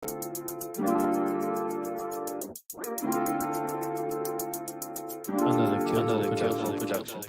Another Kill production.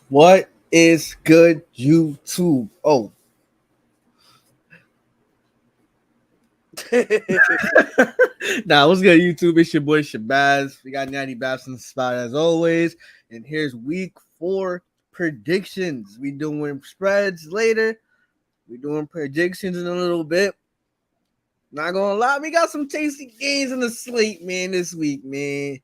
What is good, YouTube? Oh. What's good, YouTube? It's your boy Shabazz. We got Natty Babs in the spot as always. And here's week 4 predictions. We doing spreads later. We doing predictions in a little bit. Not gonna lie, we got some tasty games in the slate, man, this week, man.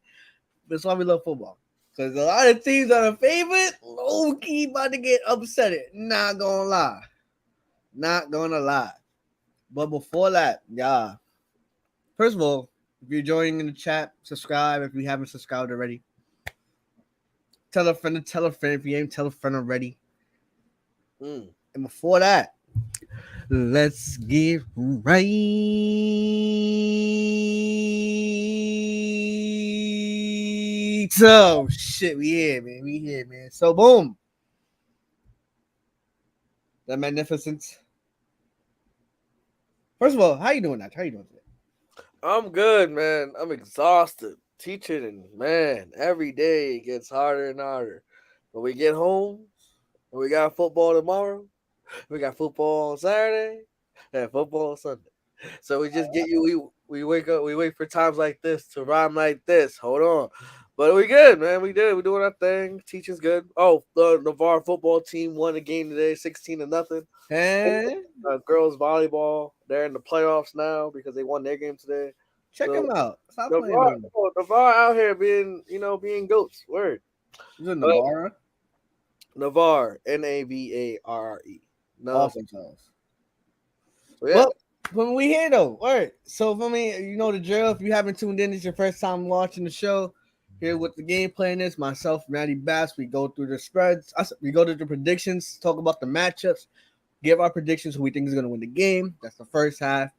That's why we love football. Because a lot of teams that are favorite, low-key about to get upset. Not gonna lie. Not gonna lie. But before that, yeah. First of all, if you're joining in the chat, subscribe if you haven't subscribed already. Tell a friend to tell a friend if you ain't tell a friend already. And before that, let's get right oh shit, we here, man. So boom. The magnificent. First of all, how you doing, Nat? How you doing today? I'm good, man. I'm exhausted. Teaching, and man, every day it gets harder and harder. But we get home, and we got football tomorrow. We got football on Saturday, and football on Sunday. So we just get you. We wake up. We wait for times like this to rhyme like this. Hold on, but we good, man. We did. We doing our thing. Teaching's good. Oh, the Navarre football team won a game today, 16-0. Hey. Girls volleyball. They're in the playoffs now because they won their game today. Check them out. Stop Navarre, playing. Navarre out here being goats. Word. Is it Navarre? Navarre, Navarre. No. Awesome sauce. So, yeah. Well, when we here though, word. So for me, you know the drill. If you haven't tuned in, it's your first time watching the show. Here with the game plan is myself, Matty Bass. We go through the spreads. We go through the predictions, talk about the matchups, give our predictions who we think is going to win the game. That's the first half.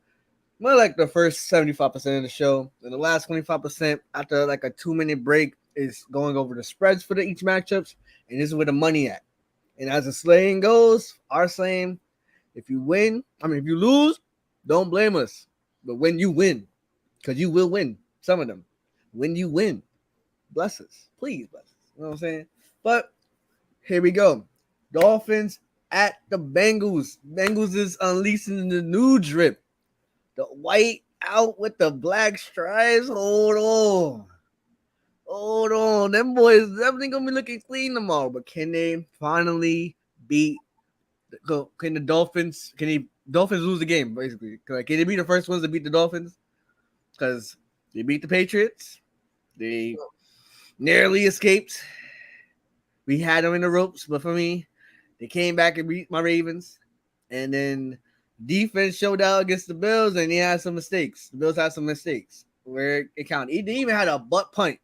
More like the first 75% of the show. And the last 25% after like a 2-minute break is going over the spreads for each matchups. And this is where the money at. And as the slaying goes, our saying, if you lose, don't blame us. But when you win, because you will win some of them. When you win, bless us. Please bless us. You know what I'm saying? But here we go. Dolphins at the Bengals. Bengals is unleashing the new drip. The white out with the black stripes. Hold on. Them boys definitely going to be looking clean tomorrow. But can they finally beat Can the Dolphins lose the game, basically? Can they be the first ones to beat the Dolphins? Because They beat the Patriots. They narrowly escaped. We had them in the ropes, but for me, they came back and beat my Ravens. And then defense showed out against the Bills, and they had some mistakes. The Bills had some mistakes where it counted. They even had a butt punt,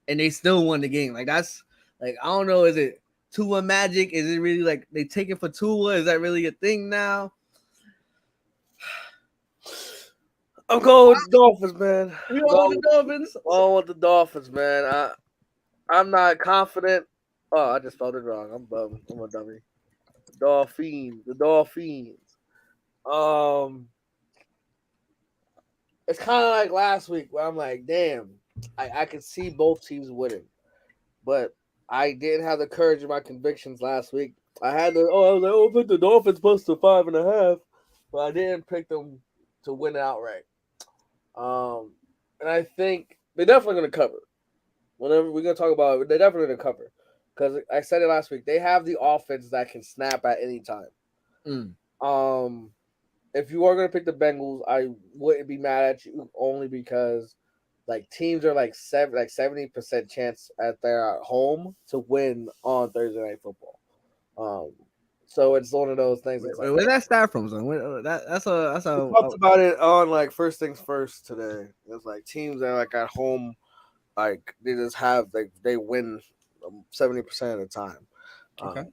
and they still won the game. Like, that's like, I don't know. Is it Tua magic? Is it really like they take it for Tua? Is that really a thing now? I'm going with the Dolphins, man. You know the Dolphins? Going with the Dolphins, man. I'm not confident. Oh, I just spelled it wrong. I'm bummed. I'm a dummy. Dolphins. The Dolphins. It's kind of like last week where I'm like, damn, I could see both teams winning, but I didn't have the courage in my convictions last week. I was like, oh, pick the Dolphins plus the 5.5, but I didn't pick them to win outright. And I think they're definitely going to cover. Whenever we're going to talk about it, they're definitely going to cover. Because I said it last week, they have the offense that can snap at any time. If you are going to pick the Bengals, I wouldn't be mad at you only because like teams are like 70% chance at they're at home to win on Thursday Night Football. So it's one of those things. Where's that stat from? Son? That's a. We talked about it on like First Things First today. It's like teams that are like at home, like they just have like they win 70% of the time. Okay.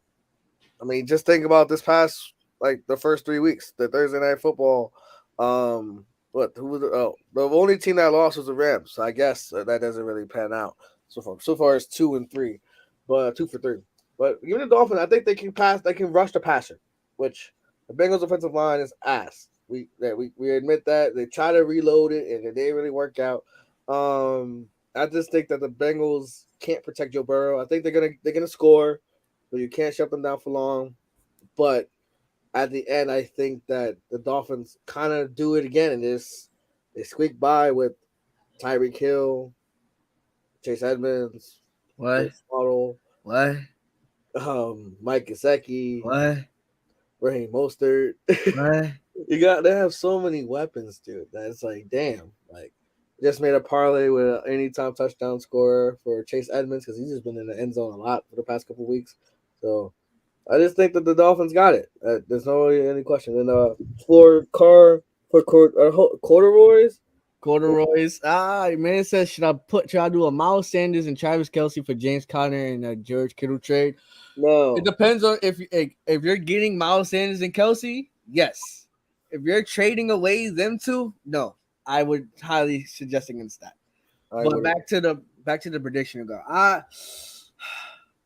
I mean, just think about this past like the first 3 weeks, the Thursday Night Football. Who was it? Oh, the only team that lost was the Rams. So I guess that doesn't really pan out so far. So far, it's 2-3, but 2 for 3. But even the Dolphins, I think they can pass. They can rush the passer, which the Bengals' offensive line is ass. We admit that they try to reload it and it didn't really work out. I just think that the Bengals can't protect Joe Burrow. I think they're gonna score, but you can't shut them down for long. But at the end, I think that the Dolphins kind of do it again and they squeak by with Tyreek Hill, Chase Edmonds, what? Waddle, What? Mike Gesicki, What? Raheem Mostert. What? They have so many weapons, dude. That it's like, damn. Like, just made a parlay with an anytime touchdown scorer for Chase Edmonds because he's just been in the end zone a lot for the past couple of weeks. So I just think that the Dolphins got it. There's no any question. And for Corduroys. Corduroys. Man says, should I do a Miles Sanders and Travis Kelce for James Conner and a George Kittle trade? No. It depends on if you're getting Miles Sanders and Kelce, yes. If you're trading away them two, no. I would highly suggest against that. But back to the prediction ago.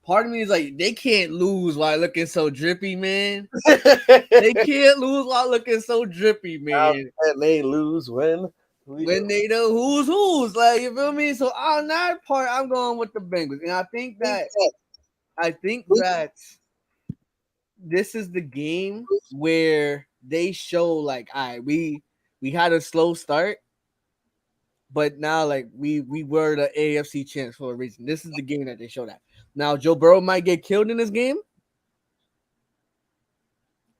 Part of me is like, they can't lose while looking so drippy, man. They can't lose while looking so drippy, man. And they lose when they know who's, like, you feel me? So on that part, I'm going with the Bengals, and I think that this is the game where they show like, all right, we had a slow start, but now like we were the AFC champs for a reason. This is the game that they show that. Now Joe Burrow might get killed in this game,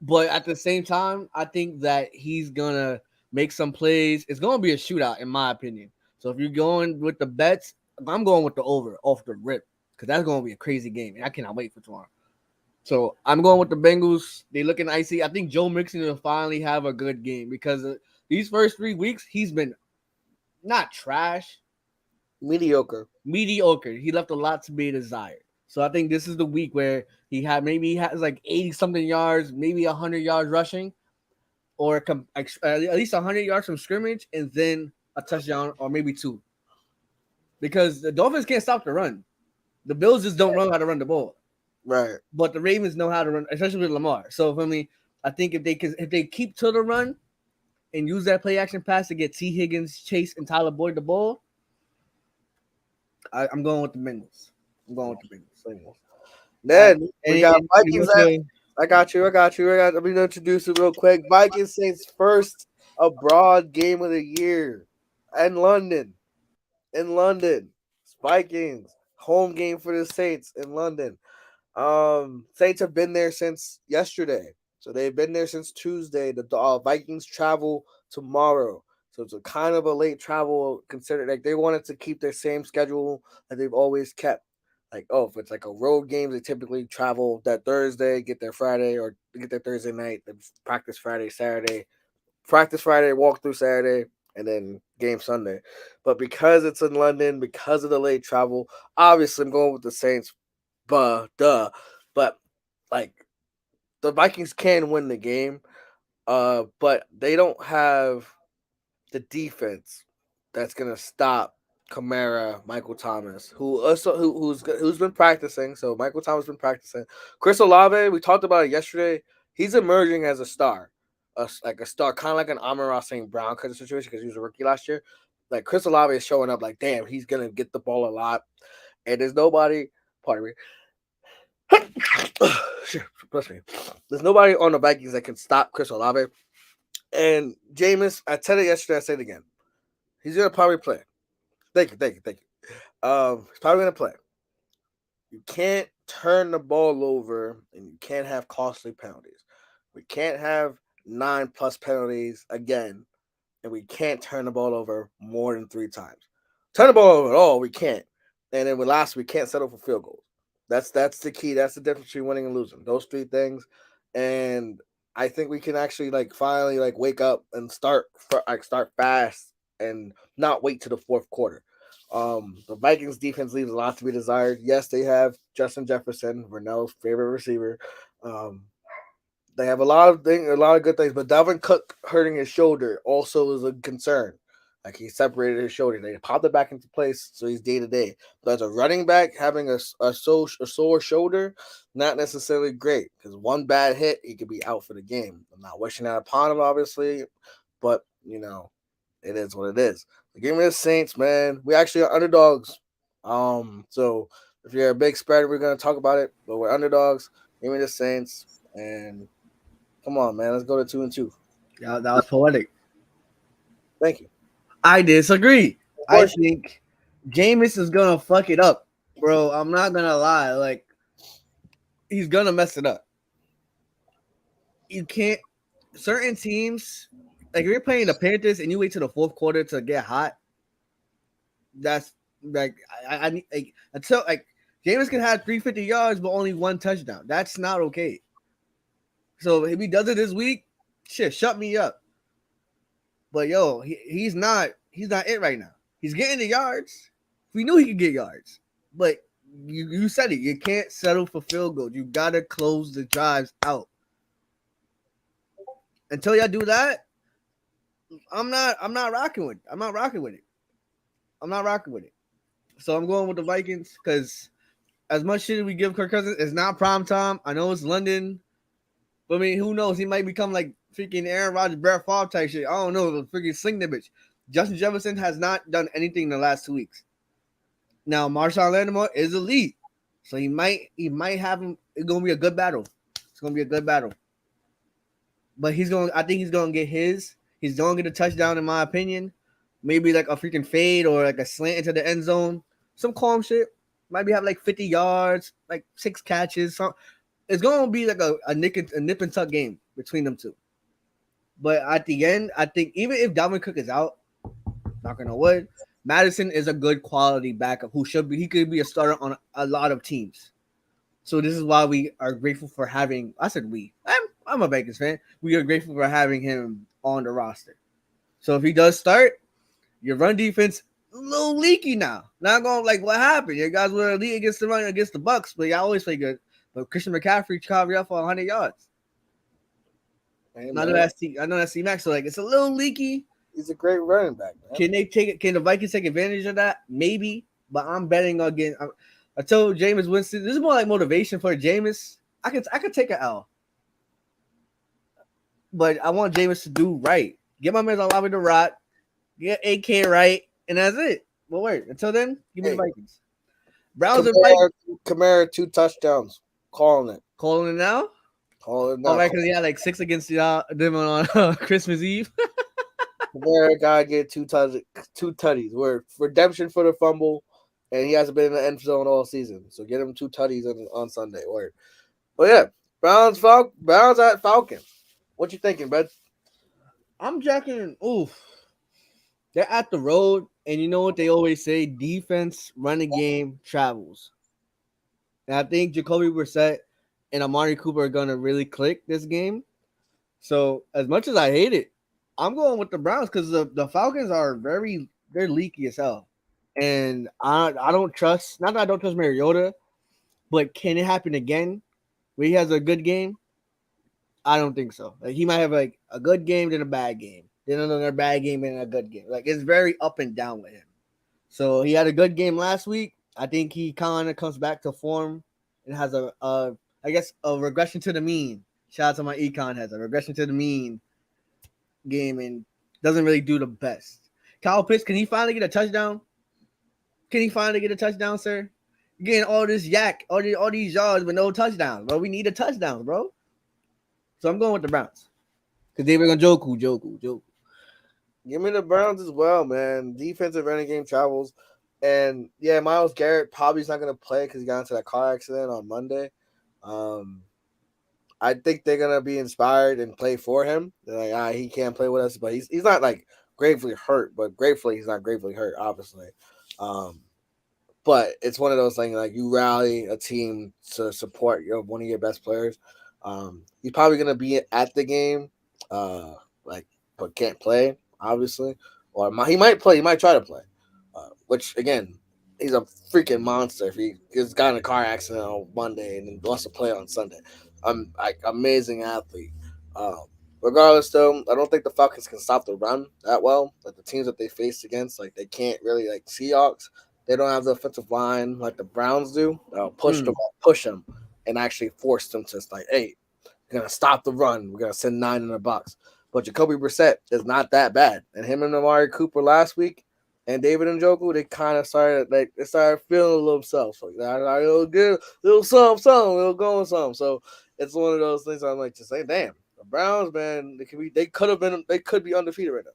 but at the same time, I think that he's gonna make some plays. It's gonna be a shootout, in my opinion. So if you're going with the bets, I'm going with the over off the rip because that's gonna be a crazy game, and I cannot wait for tomorrow. So I'm going with the Bengals. They looking icy. I think Joe Mixon will finally have a good game because these first 3 weeks he's been not trash, mediocre. He left a lot to be desired. So I think this is the week where he has like 80 something yards, maybe 100 yards rushing, or at least 100 yards from scrimmage, and then a touchdown or maybe 2. Because the Dolphins can't stop the run. The Bills just don't know how to run the ball. Right. But the Ravens know how to run, especially with Lamar. So for me, I think if they keep to the run and use that play action pass to get T. Higgins, Chase, and Tyler Boyd the ball, I'm going with the Bengals. Then we got Vikings. I got you. Let me introduce it real quick. Vikings Saints first abroad game of the year in London. Vikings home game for the Saints in London. Saints have been there since yesterday, so they've been there since Tuesday. The Vikings travel tomorrow, So it's a kind of a late travel considered. Like they wanted to keep their same schedule that they've always kept. Like, oh, if it's like a road game, they typically travel that Thursday, get there Friday, or get there Thursday night, then practice Friday, Saturday, practice Friday, walk through Saturday, and then game Sunday. But because it's in London, because of the late travel, obviously I'm going with the Saints. Duh. But like the Vikings can win the game, but they don't have the defense that's gonna stop Kamara, Michael Thomas, who's been practicing. So Michael Thomas has been practicing. Chris Olave, we talked about it yesterday. He's emerging as a star, like a star, kind of like an Amon-Ra St. Brown kind of situation because he was a rookie last year. Like Chris Olave is showing up. Like, damn, he's gonna get the ball a lot, and there's nobody. Pardon me. Bless me. There's nobody on the Vikings that can stop Chris Olave. And Jameis, I said it yesterday, I say it again. He's gonna probably play. Thank you. He's probably gonna play. You can't turn the ball over and you can't have costly penalties. We can't have 9+ penalties again, and we can't turn the ball over more than 3 times. Turn the ball over at all, we can't. And then we can't settle for field goals. That's the key. That's the difference between winning and losing. Those 3 things. And I think we can actually finally wake up and start fast and not wait to the fourth quarter. The Vikings defense leaves a lot to be desired. Yes, they have Justin Jefferson, Vernell's favorite receiver. They have a lot of good things, but Dalvin Cook hurting his shoulder also is a concern. Like he separated his shoulder. They popped it back into place, so he's day-to-day. But as a running back, having a sore shoulder, not necessarily great. Because one bad hit, he could be out for the game. I'm not wishing that upon him, obviously. But, it is what it is. Give me the Saints, man. We actually are underdogs. So if you're a big spread, we're going to talk about it. But we're underdogs. Give me the Saints. And come on, man. Let's go to 2-2. Yeah, that was poetic. Thank you. I disagree. I think Jameis is gonna fuck it up, bro. I'm not gonna lie. Like, he's gonna mess it up. You can't. Certain teams, like if you're playing the Panthers and you wait till the fourth quarter to get hot, that's like I need until Jameis can have 350 yards but only 1 touchdown. That's not okay. So if he does it this week, shit, shut me up. But yo, he's not it right now. He's getting the yards. We knew he could get yards. But you said it. You can't settle for field goals. You gotta close the drives out. Until y'all do that, I'm not rocking with it. I'm not rocking with it. So I'm going with the Vikings because as much shit we give Kirk Cousins, it's not prime time. I know it's London. But I mean, who knows? He might become like freaking Aaron Rodgers, Brett Favre type shit. I don't know. Freaking sling that bitch. Justin Jefferson has not done anything in the last 2 weeks. Now, Marshawn Lattimore is elite. So he might have him. It's going to be a good battle. But I think he's going to get his. He's going to get a touchdown, in my opinion. Maybe like a freaking fade or like a slant into the end zone. Some calm shit. Maybe have like 50 yards, like 6 catches. It's going to be like a nip and tuck game between them two. But at the end, I think even if Dalvin Cook is out, knock on wood, Madison is a good quality backup he could be a starter on a lot of teams. So this is why we are grateful for having, I'm a Vikings fan. We are grateful for having him on the roster. So if he does start, your run defense a little leaky now. Not going what happened? You guys were elite against the run against the Bucks, but y'all always play good. But Christian McCaffrey covered up for 100 yards. I know that's C-Max, so it's a little leaky. He's a great running back, man. Can the Vikings take advantage of that? Maybe, but I'm betting again. I told Jameis Winston, this is more like motivation for Jameis. I could take an L. But I want Jameis to do right. Get my man Olave the rock, get AK right, and that's it. Well, wait. Until then, give me the Vikings. Browns and Vikings. Kamara 2 touchdowns. Calling it now? Calling it now. Oh, right, because he had 6 against them on Christmas Eve. Kamara got to get 2 tutties. We're redemption for the fumble, and he hasn't been in the end zone all season. So get him 2 tutties on Sunday. Word. But yeah, Browns at Falcons. What you thinking, bud? I'm jacking. Oof. They're at the road, and you know what they always say: defense, running game, travels. And I think Jacoby Brissett and Amari Cooper are gonna really click this game. So as much as I hate it, I'm going with the Browns because the Falcons are they're leaky as hell. And I don't trust not that I don't trust Mariota, but can it happen again where he has a good game? I don't think so. Like he might have like a good game, then a bad game, then another bad game, and a good game. Like it's very up and down with him. So he had a good game last week. I think he kind of comes back to form and has I guess a regression to the mean. Shout out to my econ has a regression to the mean game and doesn't really do the best. Kyle Pitts, can he finally get a touchdown? Can he finally get a touchdown, sir? You're getting all this yak, all these yards with no touchdowns, bro. We need a touchdown, bro. So I'm going with the Browns. Because David Joku. Give me the Browns as well, man. Defensive running game travels. And yeah, Myles Garrett probably is not going to play because he got into that car accident on Monday. I think they're going to be inspired and play for him. They're like, he can't play with us, but he's not like gravely hurt, but gratefully he's not gravely hurt, obviously. But it's one of those things like you rally a team to support one of your best players. He's probably going to be at the game, but can't play, obviously. Or he might play. He might try to play, which, again, he's a freaking monster if he just got in a car accident on Monday and then wants to play on Sunday. Amazing athlete. Regardless, though, I don't think the Falcons can stop the run that well. Like the teams that they faced against, like they can't really like Seahawks. They don't have the offensive line like the Browns do. They'll push them, and actually force them to like, hey, we're gonna stop the run. We're gonna send 9 in the box. But Jacoby Brissett is not that bad. And him and Amari Cooper last week and David Njoku, they kind of started feeling a little self. Like that, it'll get a little something, it'll go on something. So it's one of those things I'm like, just say, damn, the Browns, man, they could be undefeated right now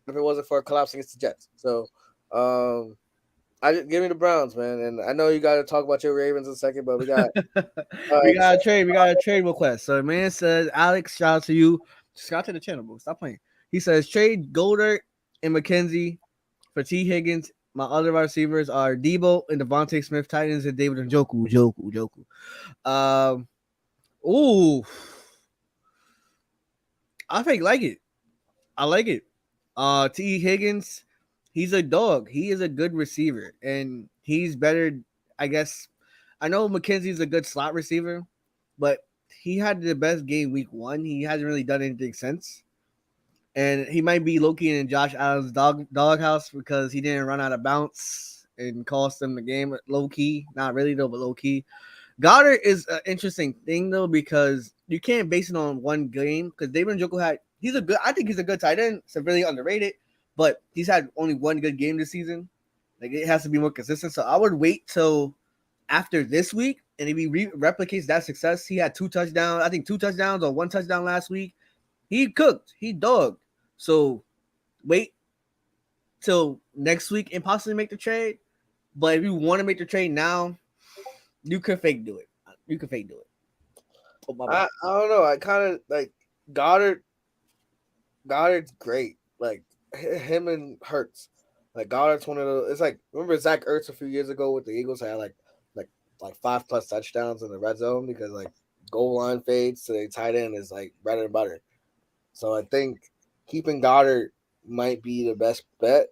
if it wasn't for a collapse against the Jets. So I just give me the Browns, man. And I know you got to talk about your Ravens in a second, but we got we got a trade request. So man says, Alex, shout out to you. Shout out to the channel, bro. Stop playing. He says trade Goldert and McKenzie for T. Higgins. My other receivers are Debo and Devontae Smith, Titans, and David Njoku. Ooh. I think like it. I like it. T. Higgins, he's a dog. He is a good receiver, and he's better. I guess I know McKenzie's a good slot receiver, but he had the best game week 1. He hasn't really done anything since, and he might be low-key in Josh Allen's doghouse because he didn't run out of bounds and cost them the game. Low-key, not really though, but low-key. Goddard is an interesting thing though because you can't base it on one game because David Njoku I think he's a good tight end, severely underrated, but he's had only one good game this season. Like it has to be more consistent. So I would wait till after this week, and if he replicates that success, he had 2 touchdowns. I think 2 touchdowns or 1 touchdown last week. He cooked. He dogged. So wait till next week and possibly make the trade. But if you want to make the trade now, you could fake do it. Oh, I don't know. I kind of like Goddard. Goddard's great. Like him and Hurts. Like Goddard's one of those. It's like remember Zach Ertz a few years ago with the Eagles had like 5+ touchdowns in the red zone because like goal line fades to the tight end is like bread and butter. So I think keeping Goddard might be the best bet.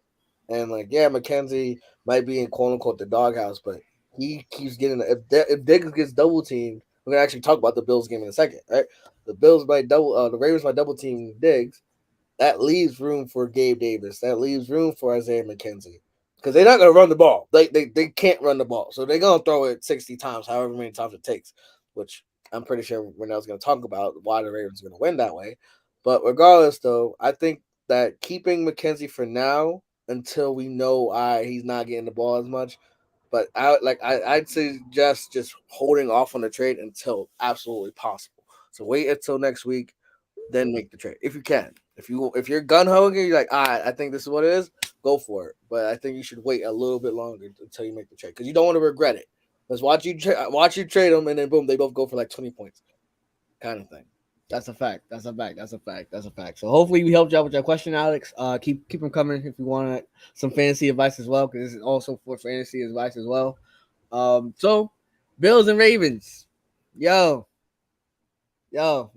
And like McKenzie might be in quote unquote the doghouse, but he keeps getting if Diggs gets double teamed. We're gonna actually talk about the Bills game in a second, right? The Ravens might double team Diggs. That leaves room for Gabe Davis. That leaves room for Isaiah McKenzie. Because they're not going to run the ball. They can't run the ball. So they're going to throw it 60 times, however many times it takes, which I'm pretty sure Renell's going to talk about why the Ravens are going to win that way. But regardless, though, I think that keeping McKenzie for now until we know he's not getting the ball as much. But I'd suggest just holding off on the trade until absolutely possible. So wait until next week, then make the trade if you can. If you're gun ho and you're like, I think this is what it is, go for it. But I think you should wait a little bit longer until you make the trade because you don't want to regret it. Let's watch you trade them and then boom, they both go for like 20 points, kind of thing. That's a fact. That's a fact. That's a fact. That's a fact. So hopefully we helped you out with your question, Alex. Keep them coming if you want some fantasy advice as well, because this is also for fantasy advice as well. So Bills and Ravens. Yo, yo.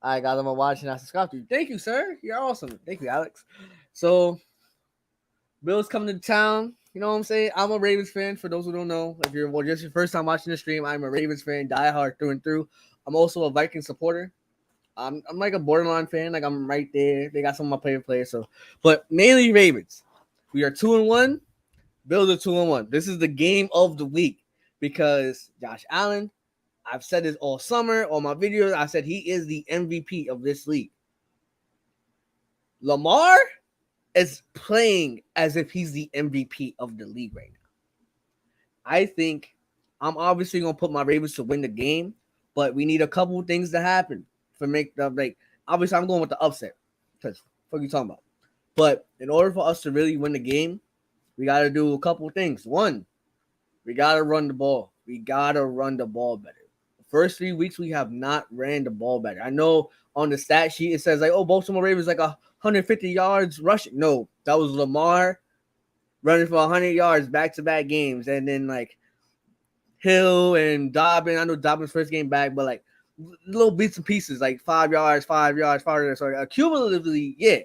I got them on watching. I subscribe to you. Thank you, sir. You're awesome. Thank you, Alex. So Bills coming to town. You know what I'm saying? I'm a Ravens fan. For those who don't know, if you're just your first time watching the stream, I'm a Ravens fan, die hard through and through. I'm also a Viking supporter. I'm like a borderline fan. Like I'm right there. They got some of my favorite players. So, but mainly Ravens. We are 2-1. Bills are 2-1. This is the game of the week because Josh Allen. I've said this all summer, all my videos. I said he is the MVP of this league. Lamar is playing as if he's the MVP of the league right now. I think I'm obviously gonna put my Ravens to win the game, but we need a couple of things to happen for make the like. Obviously, I'm going with the upset because what are you talking about? But in order for us to really win the game, we got to do a couple of things. One, we got to run the ball. We got to run the ball better. The first 3 weeks, we have not ran the ball better. I know on the stat sheet it says like, oh, Baltimore Ravens like 150 yards rushing. No, that was Lamar running for 100 yards back-to-back games. And then, like, Hill and Dobbin. I know Dobbin's first game back, but, like, little bits and pieces, like 5 yards, 5 yards, 5 yards. So, cumulatively, yeah,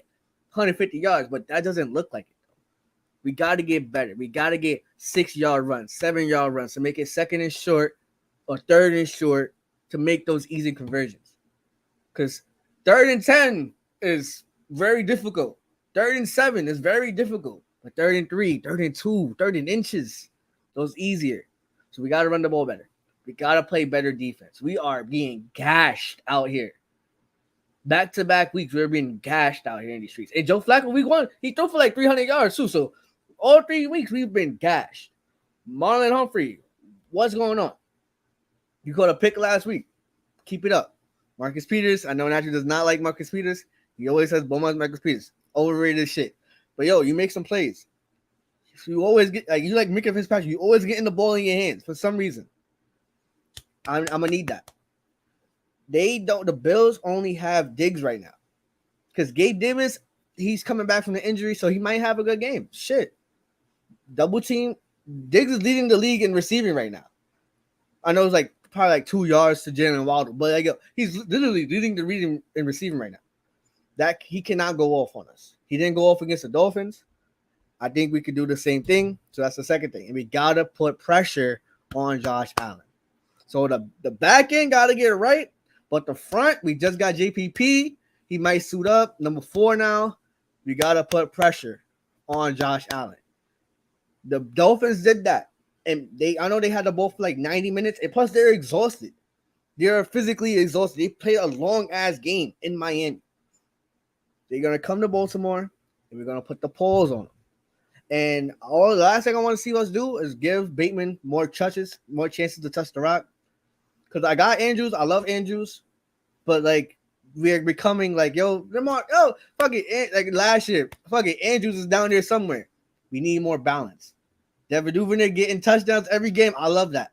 150 yards, but that doesn't look like it. We got to get better. We got to get 6-yard runs, 7-yard runs to make it second and short or third and short to make those easy conversions. Because 3rd and 10 is very difficult. 3rd and 7 is very difficult. But 3rd and 3, 3rd and 2, 3rd and inches, those easier. So we got to run the ball better. We got to play better defense. We are being gashed out here. Back-to-back weeks, we're being gashed out here in these streets. And Joe Flacco, week 1, he threw for like 300 yards too. So all 3 weeks, we've been gashed. Marlon Humphrey, what's going on? You caught a pick last week. Keep it up. Marcus Peters, I know Natural does not like Marcus Peters. He always says Beaumont's Marcus Peters. Overrated shit. But, yo, you make some plays. You always get, like, you like Micah Fitzpatrick. You always getting the ball in your hands for some reason. I'm going to need that. The Bills only have Diggs right now. Because Gabe Davis, he's coming back from the injury, so he might have a good game. Shit. Double team. Diggs is leading the league in receiving right now. I know it's like probably like 2 yards to Jalen Waddle, but like, he's literally leading the league in receiving right now. That he cannot go off on us. He didn't go off against the Dolphins. I think we could do the same thing. So that's the second thing. And we got to put pressure on Josh Allen. So the back end got to get it right. But the front, we just got JPP. He might suit up. Number 4 now. We got to put pressure on Josh Allen. The Dolphins did that. And I know they had the ball for like 90 minutes. And plus, they're exhausted. They're physically exhausted. They played a long-ass game in Miami. They're going to come to Baltimore, and we're going to put the paws on them. And the last thing I want to see us do is give Bateman more chances to touch the rock. Because I got Andrews. I love Andrews. But, like, we're becoming like, yo, Lamar, fuck it. Like last year, fuck it. Andrews is down there somewhere. We need more balance. Devin Duvernay getting touchdowns every game. I love that.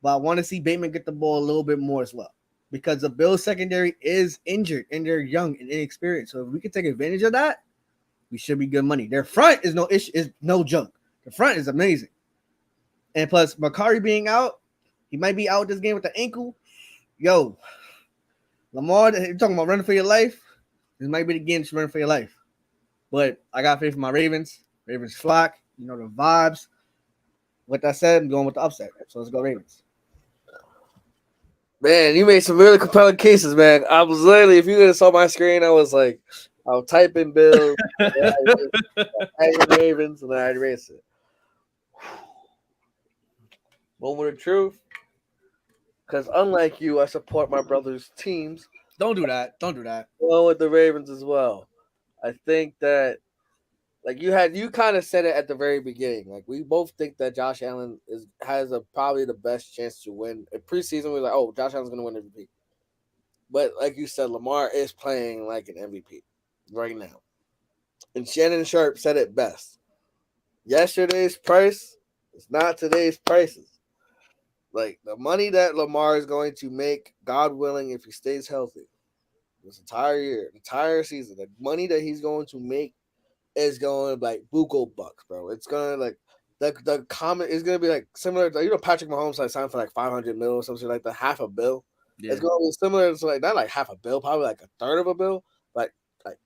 But I want to see Bateman get the ball a little bit more as well. Because the Bills secondary is injured and they're young and inexperienced. So if we can take advantage of that, we should be good money. Their front is no issue, is no joke. The front is amazing. And plus, Makari being out, he might be out this game with the ankle. Yo, Lamar, you're talking about running for your life. This might be the game to run for your life. But I got faith in my Ravens. Ravens flock. You know the vibes. With that said, I'm going with the upset. So let's go Ravens. Man, you made some really compelling cases, man. I was literally, if you could have saw my screen, I was typing Bills, Ravens, and then I'd erase it. Moment of truth. Because unlike you, I support my brother's teams. Don't do that. Don't do that. Well, with the Ravens as well. I think that, like you kind of said it at the very beginning. Like we both think that Josh Allen has probably the best chance to win. In preseason, we were like, oh, Josh Allen's going to win MVP. But like you said, Lamar is playing like an MVP right now. And Shannon Sharp said it best. Yesterday's price is not today's prices. Like the money that Lamar is going to make, God willing, if he stays healthy this entire year, entire season, the money that he's going to make is going like buco bucks, bro. It's gonna like the comment is gonna be like similar to Patrick Mahomes like signed for like 500 mil or something like the half a bill. Yeah. It's gonna be similar to like not like half a bill, probably like a third of a bill, like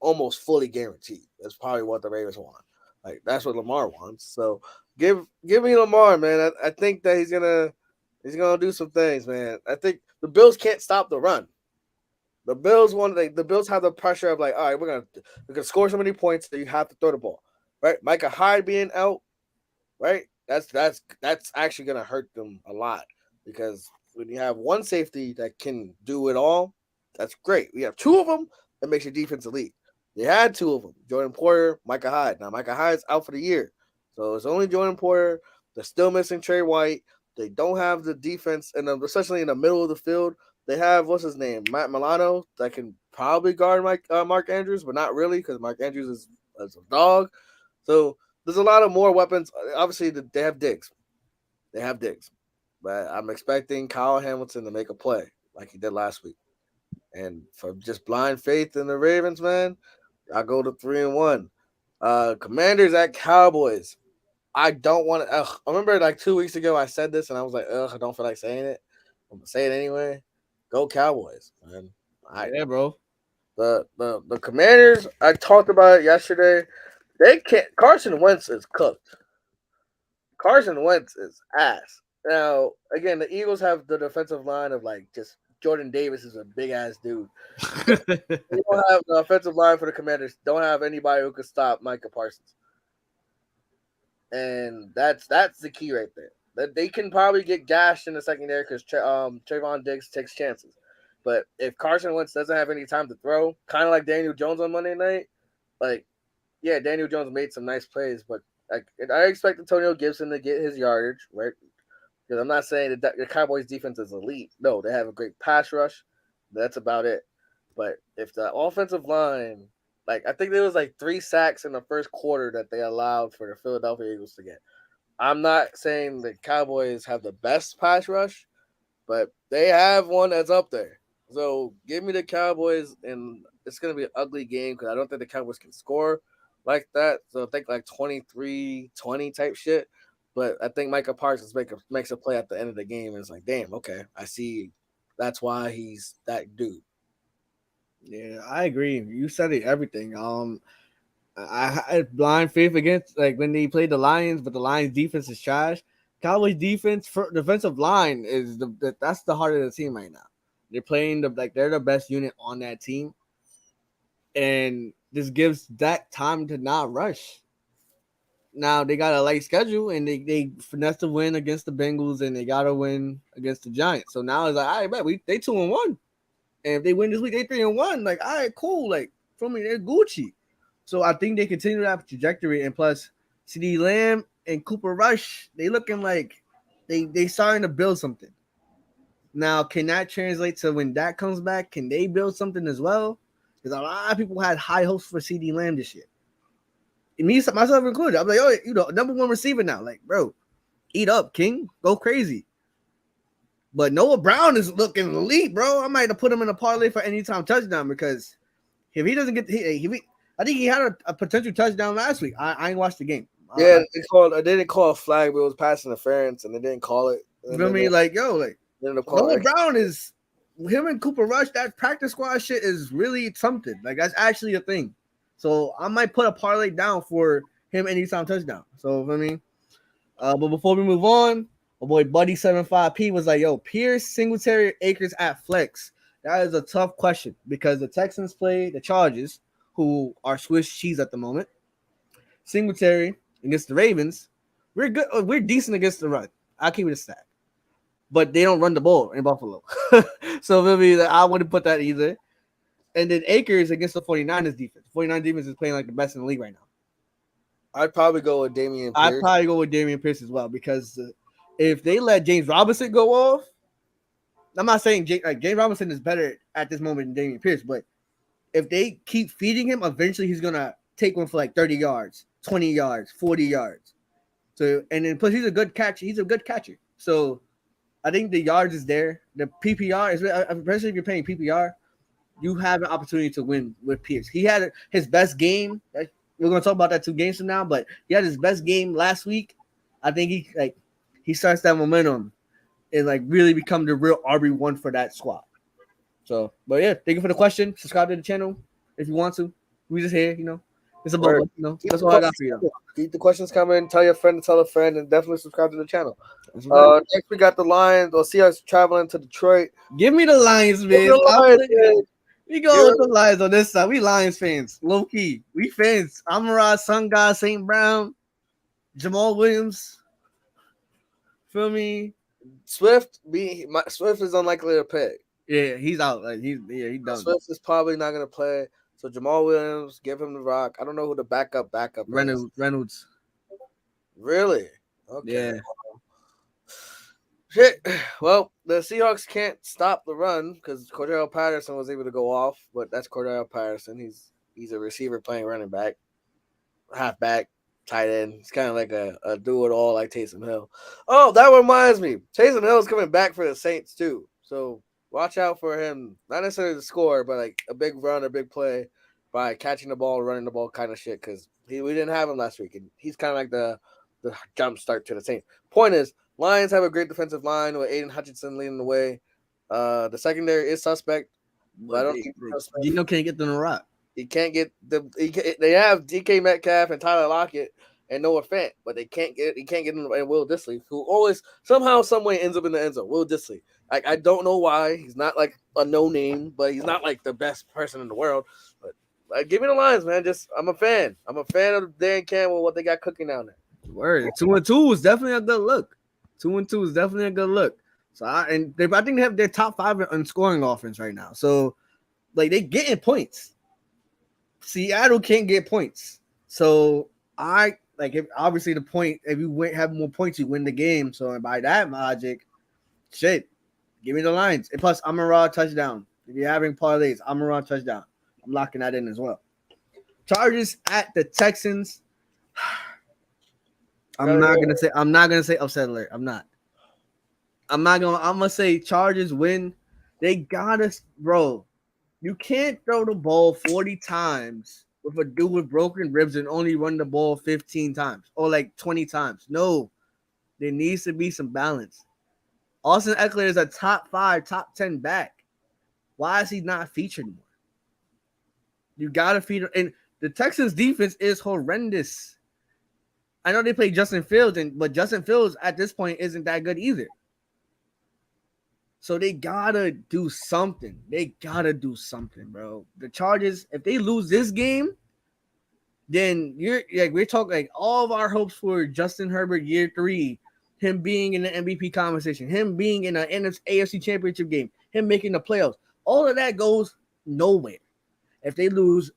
almost fully guaranteed. That's probably what the Ravens want. Like that's what Lamar wants. So give me Lamar, man. I think that he's gonna do some things, man. I think the Bills can't stop the run. The Bills the Bills have the pressure of like, all right, we're gonna score so many points that you have to throw the ball, right? Micah Hyde being out, right? That's actually gonna hurt them a lot because when you have one safety that can do it all, that's great. We have two of them that makes your defense elite. They had two of them, Jordan Poyer, Micah Hyde. Now Micah Hyde's out for the year, so it's only Jordan Poyer. They're still missing Trey White. They don't have the defense, and especially in the middle of the field. They have, what's his name, Matt Milano, that can probably guard Mark Andrews, but not really because Mark Andrews is a dog. So there's a lot of more weapons. Obviously, they have Diggs. But I'm expecting Kyle Hamilton to make a play like he did last week. And for just blind faith in the Ravens, man, I go to 3-1. Commanders at Cowboys. I don't want to. I remember like 2 weeks ago I said this and I was like, I don't feel like saying it. I'm gonna say it anyway. Go Cowboys, man. Yeah, bro. The Commanders, I talked about it yesterday. They can't. Carson Wentz is cooked. Carson Wentz is ass. Now, again, the Eagles have the defensive line of like just Jordan Davis is a big ass dude. They don't have the offensive line for the Commanders. Don't have anybody who can stop Micah Parsons. And that's the key right there. That they can probably get gashed in the secondary because Trayvon Diggs takes chances. But if Carson Wentz doesn't have any time to throw, kind of like Daniel Jones on Monday night, like, yeah, Daniel Jones made some nice plays, but I expect Antonio Gibson to get his yardage, right? Because I'm not saying that the Cowboys defense is elite. No, they have a great pass rush. That's about it. But if the offensive line, like I think there was like 3 sacks in the first quarter that they allowed for the Philadelphia Eagles to get. I'm not saying the Cowboys have the best pass rush, but they have one that's up there. So give me the Cowboys, and it's going to be an ugly game because I don't think the Cowboys can score like that. So I think like 23-20 type shit. But I think Micah Parsons makes a play at the end of the game, and it's like, damn, okay, I see. That's why he's that dude. Yeah, I agree. You said it, everything. I had blind faith against like when they played the Lions, but the Lions defense is trash. Cowboys defense for defensive line is that's the heart of the team right now. They're playing they're the best unit on that team, and this gives Dak time to not rush. Now they got a light schedule, and they finessed the win against the Bengals, and they got a win against the Giants. So now it's like, all right, bet they 2-1, and if they win this week, they 3-1. Like, all right, cool. Like for me, they're Gucci. So I think they continue that trajectory, and plus CeeDee Lamb and Cooper Rush, they looking like they starting to build something. Now, can that translate to when Dak comes back? Can they build something as well? Because a lot of people had high hopes for CeeDee Lamb this year. And me, myself included. I'm like, oh, number one receiver now. Like, bro, eat up, King. Go crazy. But Noah Brown is looking elite, bro. I might have put him in a parlay for anytime touchdown because if he doesn't get I think he had a potential touchdown last week. I ain't watched the game. Yeah, they didn't call a flag, but it was pass interference, and they didn't call it. You know what I mean? Like, Noah Brown is him and Cooper Rush. That practice squad shit is really something. Like, that's actually a thing. So I might put a parlay down for him anytime touchdown. So I mean, but before we move on, my boy Buddy75P was like, "Yo, Pierce, Singletary, Akers at flex." That is a tough question because the Texans play the Chargers, who are Swiss cheese at the moment. Singletary against the Ravens, we're good. We're decent against the run. I'll keep it a stack, but they don't run the ball in Buffalo. So maybe I wouldn't put that either. And then Akers against the 49ers defense. 49ers defense is playing like the best in the league right now. I'd probably go with Dameon Pierce. I'd probably go with Dameon Pierce as well because if they let James Robinson go off, I'm not saying James Robinson is better at this moment than Dameon Pierce, but if they keep feeding him, eventually he's gonna take one for like 30 yards, 20 yards, 40 yards. So and then plus he's a good catcher. He's a good catcher. So I think the yards is there. The PPR is, especially if you're paying PPR, you have an opportunity to win with Pierce. He had his best game. We're gonna talk about that 2 games from now, but he had his best game last week. I think he starts that momentum and like really become the real RB1 for that squad. So, but yeah, thank you for the question. Subscribe to the channel if you want to. We just here, it's a Word. bubble, That's all I got for you. Keep the questions coming. Tell your friend to tell a friend, and definitely subscribe to the channel. That's right. Next we got the Lions. Or Seahawks traveling to Detroit. Give me the Lions, man. We go with the Lions on this side. We Lions fans, low key. We fans. Amon-Ra, Sun God, St. Brown, Jamal Williams. Feel me? Swift is unlikely to play. Yeah, he's out. Like he's done. Swift is probably not gonna play. So Jamal Williams, give him the rock. I don't know who the backup Reynolds. Really? Okay. Yeah. Shit. Well, the Seahawks can't stop the run because Cordarrelle Patterson was able to go off, but that's Cordarrelle Patterson. He's a receiver playing running back, halfback, tight end. He's kind of like a do-it-all like Taysom Hill. Oh, that reminds me. Taysom Hill is coming back for the Saints too. So watch out for him. Not necessarily the score, but like a big run, a big play by catching the ball, running the ball kind of shit because we didn't have him last week. And he's kind of like the jump start to the Saints. Point is, Lions have a great defensive line with Aiden Hutchinson leading the way. The secondary is suspect. But I don't think Gino can't get them to rock. He can't get they have DK Metcalf and Tyler Lockett and Noah Fant, but he can't get him and Will Dissly, who always somehow, some way ends up in the end zone. Will Dissly. I don't know why. He's not like a no name, but he's not like the best person in the world. But give me the Lions, man. I'm a fan. I'm a fan of Dan Campbell, what they got cooking down there. Word. 2-2 is definitely a good look. 2-2 is definitely a good look. So I think they have their top 5 in scoring offense right now. So like they getting points. Seattle can't get points. So if obviously the point, if you have more points, you win the game. So by that logic, shit, give me the Lions. And plus Amon-Ra touchdown. If you're having parlays, Amon-Ra touchdown. I'm locking that in as well. Chargers at the Texans. I'm not gonna say upset alert. I'm gonna say Chargers win. They got us, bro. You can't throw the ball 40 times with a dude with broken ribs and only run the ball 15 times or like 20 times. No, there needs to be some balance. Austin Eckler is a top 5, top 10 back. Why is he not featured more? You gotta feed him. And the Texans defense is horrendous. I know they play Justin Fields, but Justin Fields at this point isn't that good either. So they gotta do something. Bro. The Chargers, if they lose this game, then we're talking like all of our hopes for Justin Herbert year 3, him being in the MVP conversation, him being in an AFC Championship game, him making the playoffs. All of that goes nowhere. If they lose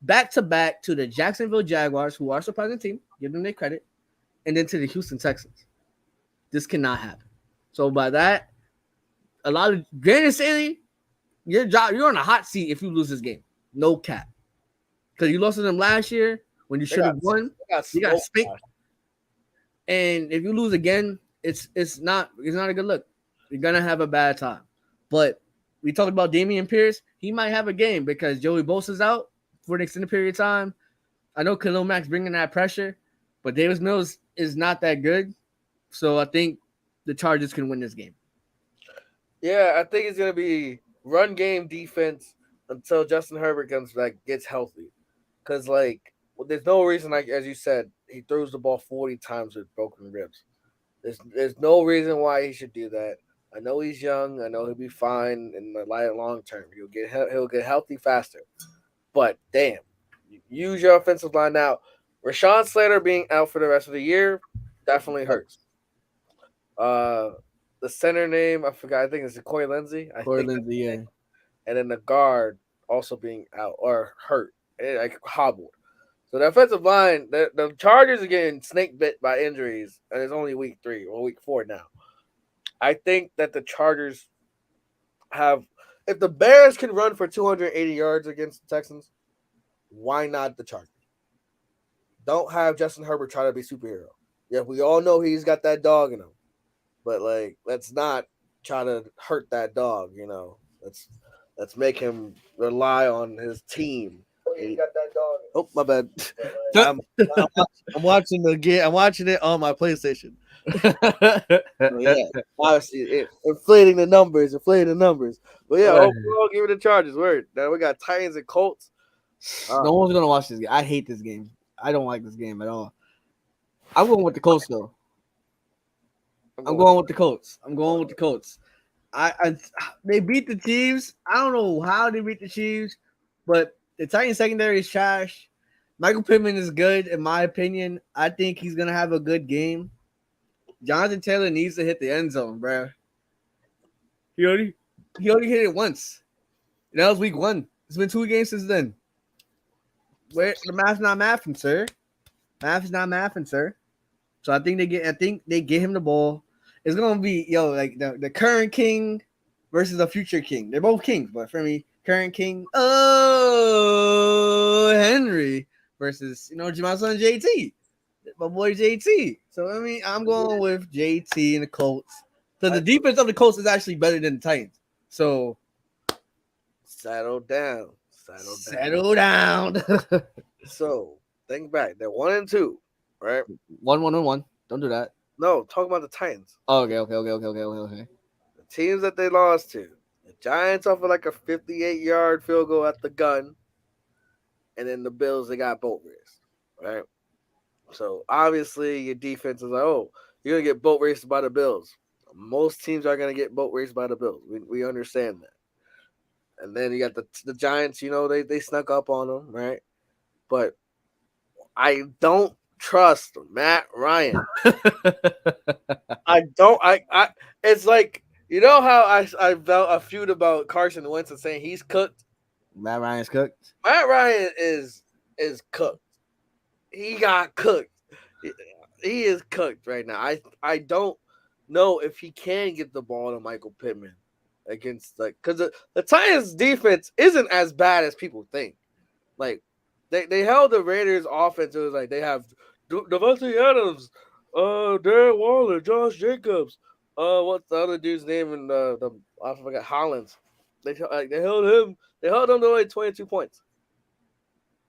back-to-back to the Jacksonville Jaguars, who are a surprising team, give them their credit, and then to the Houston Texans. This cannot happen. So by that, a lot of Brandon Staley, you're on a hot seat if you lose this game. No cap. Because you lost to them last year when you should have won. You got spanked. And if you lose again, it's not a good look. You're gonna have a bad time. But we talked about Dameon Pierce. He might have a game because Joey Bosa's out for an extended period of time. I know Khalil Mack's bringing that pressure, but Davis Mills is not that good. So I think the Chargers can win this game. Yeah, I think it's going to be run game defense until Justin Herbert gets healthy. Because, there's no reason, as you said, he throws the ball 40 times with broken ribs. There's no reason why he should do that. I know he's young. I know he'll be fine in the long term. He'll get healthy faster. But, damn, use your offensive line now. Rashawn Slater being out for the rest of the year definitely hurts. The center name, I forgot. I think it's Corey Lindsey. Yeah. And then the guard also being out or hurt, hobbled. So the offensive line, the Chargers are getting snake bit by injuries, and it's only week 3 or week 4 now. I think that the Chargers if the Bears can run for 280 yards against the Texans, why not the Chargers? Don't have Justin Herbert try to be superhero. Yeah, we all know he's got that dog in him. but like let's not try to hurt that dog. Let's make him rely on his team. Oh, my bad. I'm, I'm watching the game. I'm watching it on my PlayStation. So, yeah, obviously inflating the numbers. But yeah, overall, give it the Chargers. Word. Now we got Titans and Colts. No one's gonna watch this game. I hate this game. I don't like this game at all. I'm going with the Colts though. I'm going with the Colts. They beat the Chiefs. I don't know how they beat the Chiefs, but the Titans secondary is trash. Michael Pittman is good, in my opinion. I think he's gonna have a good game. Jonathan Taylor needs to hit the end zone, bro. He already hit it once. That was week 1. It's been 2 games since then. Where the math's not mathing, sir. Math is not mathing, sir. So I think they get him the ball. It's gonna be like the current king versus the future king. They're both kings, but for me, current king, Henry versus my son JT, my boy JT. So I mean, I'm going with JT and the Colts. So the defense of the Colts is actually better than the Titans. So settle down. So think back. They're 1-2, right? 1-1. Don't do that. No, talk about the Titans. Oh, okay. The teams that they lost to. The Giants off of like a 58-yard field goal at the gun. And then the Bills, they got boat raced, right? So obviously your defense is like, oh, you're going to get boat raced by the Bills. Most teams are going to get boat raced by the Bills. We understand that. And then you got the Giants, they snuck up on them, right? But I don't trust Matt Ryan. I don't. It's like, how I felt a feud about Carson Wentz and saying he's cooked. Matt Ryan's cooked. Matt Ryan is cooked. He got cooked. He is cooked right now. I don't know if he can get the ball to Michael Pittman against because the Titans defense isn't as bad as people think. Like they held the Raiders offense. It was like they have Devontae Adams, Darren Waller, Josh Jacobs, what's the other dude's name in I forgot, Hollins. They held him. They held them to only 22 points.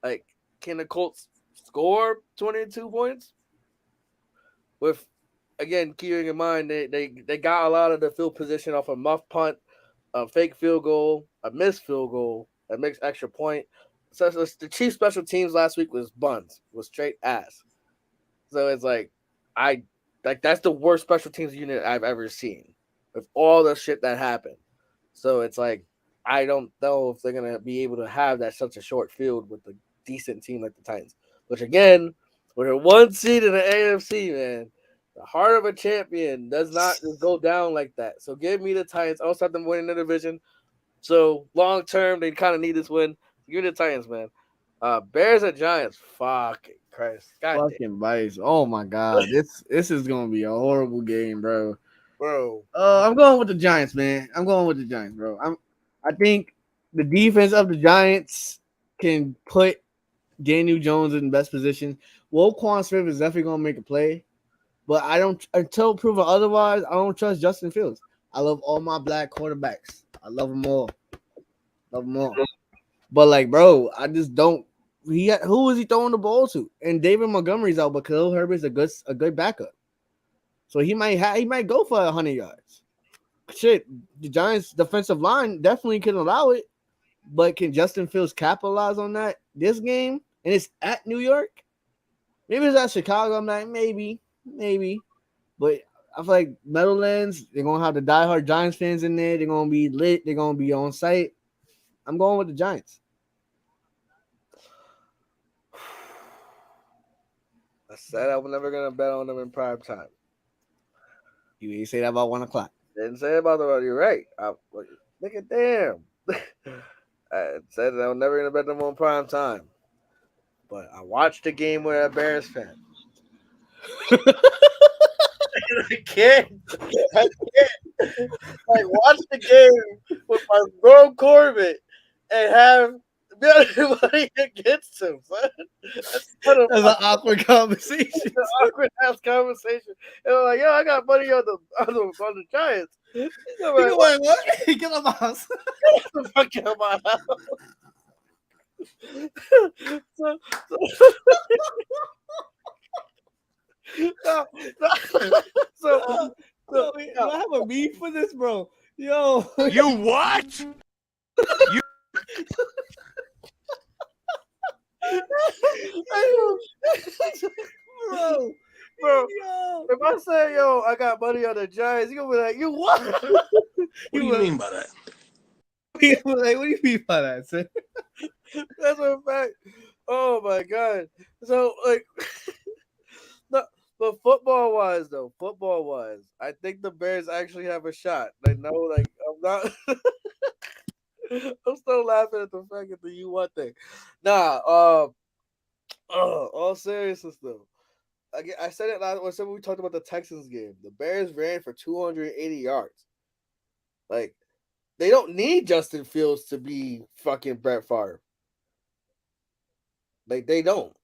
Like, can the Colts score 22 points? With, again, keeping in mind they got a lot of the field position off a muff punt, a fake field goal, a missed field goal, a mixed extra point. So the Chiefs special teams last week was straight ass. So it's like that's the worst special teams unit I've ever seen with all the shit that happened. So it's like I don't know if they're gonna be able to have that such a short field with a decent team like the Titans. Which again, with a 1 seed in the AFC, man, the heart of a champion does not just go down like that. So give me the Titans. I also have them winning the division. So long term, they kind of need this win. Give me the Titans, man. Bears and Giants. Fucking Christ. Fucking Vice. Oh my God. This is gonna be a horrible game, bro. Bro. I'm going with the Giants, man. Bro. I think the defense of the Giants can put Daniel Jones in the best position. Roquan Smith is definitely gonna make a play, but I don't, until proven otherwise, I don't trust Justin Fields. I love all my black quarterbacks. I love them all. But like, bro, I just don't. Who is he throwing the ball to? And David Montgomery's out, but Khalil Herbert's a good backup. So he might go for 100 yards. Shit, the Giants' defensive line definitely can allow it, but can Justin Fields capitalize on that this game? And it's at New York. Maybe it's at Chicago. I'm like, maybe. But I feel like Meadowlands, they're gonna have the diehard Giants fans in there. They're gonna be lit. They're gonna be on site. I'm going with the Giants. I said I was never gonna bet on them in prime time. You didn't say that about 1 o'clock. Didn't say about the. You're right. Look at them. I said that I was never gonna bet them on prime time, but I watched the game with a Bears fan. I can't. Like, watch the game with my bro Corbett and have Everybody against him, son. That's kind of That's an awkward conversation. an awkward ass conversation. And I'm like, yo, I got money on the Giants. I'm like, What? Get out of my house. what the fuck am I? so, so, so, Yo, do I have a beef for this, bro? Yo, You what? You bro, bro. yo. If I say, yo, I got money on the Giants, you gonna be like, you what? What do you mean by that? Like, what do you mean by that, sir? That's a fact. Oh my god. So like, no, but football wise, I think the Bears actually have a shot. Like, no, like I'm not. I'm still laughing at the fact of the you what thing. Nah, all seriousness though. I said it last when we talked about the Texans game. The Bears ran for 280 yards. Like, they don't need Justin Fields to be fucking Brett Favre. Like, they don't.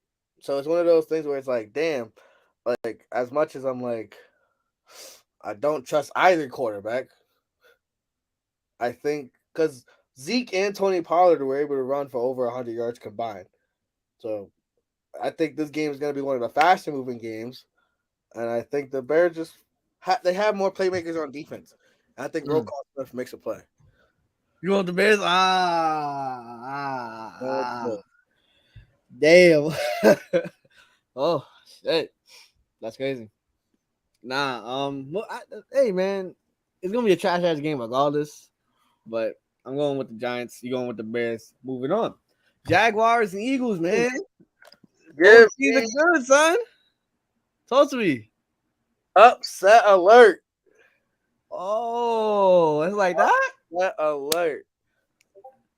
So it's one of those things where it's like, damn, like, as much as I'm like, I don't trust either quarterback, I think, because Zeke and Tony Pollard were able to run for over 100 yards combined. So I think this game is going to be one of the faster moving games. And I think the Bears just they have more playmakers on defense. And I think Roquan Smith makes a play. You want the Bears? Damn. Oh shit, that's crazy. Nah, hey man, it's gonna be a trash ass game regardless. But I'm going with the Giants. You going with the Bears? Moving on. Jaguars and Eagles, man. Give These are me good, son. Talk to me. upset alert. Oh, it's like that. Upset alert.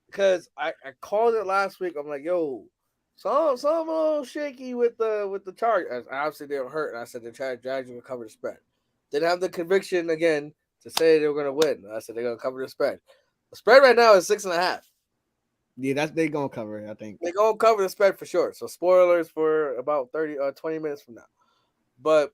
Because I called it last week. I'm like, yo, some a little shaky with the Chargers. Obviously, they were hurt, and I said the Jaguars will cover the spread. Didn't have the conviction again to say they were going to win. I said they're going to cover the spread. The spread right now is 6.5. Yeah, they gonna cover it. I think They're going to cover the spread for sure. So spoilers for about 20 minutes from now. But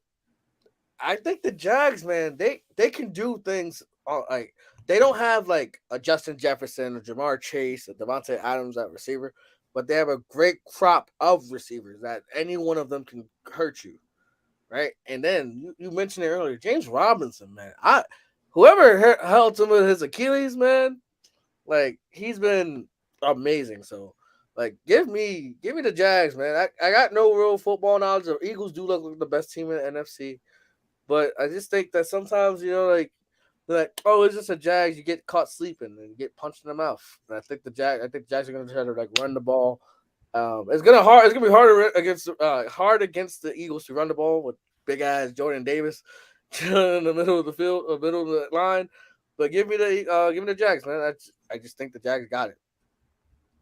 I think the Jags, man, they can do things like they don't have like a Justin Jefferson or Jamar Chase or Devontae Adams at receiver, but they have a great crop of receivers that any one of them can hurt you, right? And then you mentioned it earlier, James Robinson, man. Whoever held some of his Achilles, man, like he's been amazing. So, like, give me the Jags, man. I got no real football knowledge. The Eagles do look like the best team in the NFC, but I just think that sometimes, like, they're like, oh, it's just a Jags. You get caught sleeping and you get punched in the mouth. And I think the Jags are going to try to like run the ball. It's gonna be hard against the Eagles to run the ball with big ass Jordan Davis in the middle of the field, or middle of the line. But give me the Jags, man. I just think the Jags got it.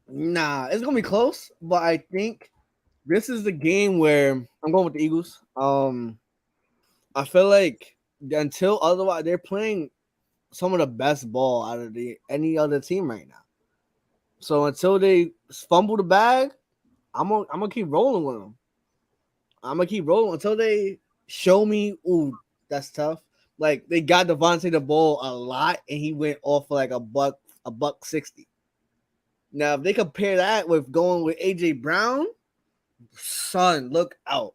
nah, it's gonna be close, but I think this is the game where I'm going with the Eagles. I feel like until otherwise, they're playing some of the best ball out of any other team right now. So until they fumble the bag, I'm gonna keep rolling with them. I'm gonna keep rolling until they show me, ooh, that's tough. Like they got Devontae the ball a lot, and he went off for like a buck 60. Now, if they compare that with going with AJ Brown, son, look out.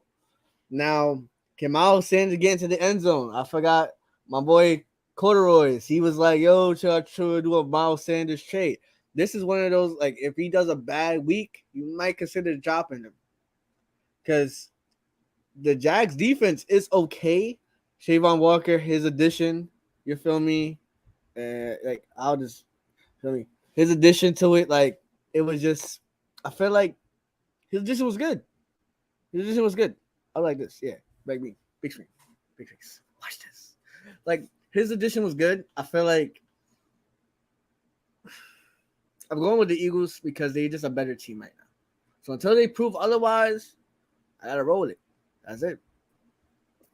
Now, can Miles Sanders get into the end zone? I forgot my boy Corduroy. He was like, yo, should I try to do a Miles Sanders trade? This is one of those, like, if he does a bad week, you might consider dropping him. Because the Jags defense is okay. Shavon Walker, his addition, you feel me? Like, I'll just, feel me? His addition to it, like, it was just, I feel like his addition was good. I like this. Yeah. Like me. Big screen. Big face. Watch this. Like, his addition was good. I feel like I'm going with the Eagles because they're just a better team right now. So until they prove otherwise, I gotta roll it. That's it.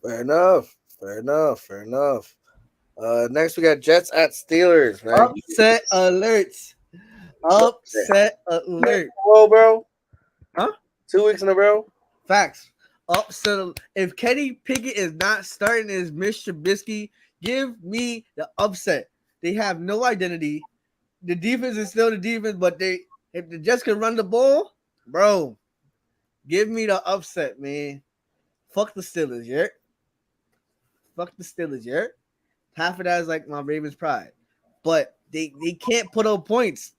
Fair enough. Next we got Jets at Steelers, man. Upset alerts. Upset alert. Whoa, bro. Huh? 2 weeks in a row. Facts. Upset. If Kenny Pickett is not starting as Mitch Trubisky, give me the upset. They have no identity. The defense is still the defense, but if they just can run the ball, bro, give me the upset, man. Fuck the Steelers, yeah. Fuck the Steelers, yeah. Half of that is like my Ravens pride, but they can't put up points.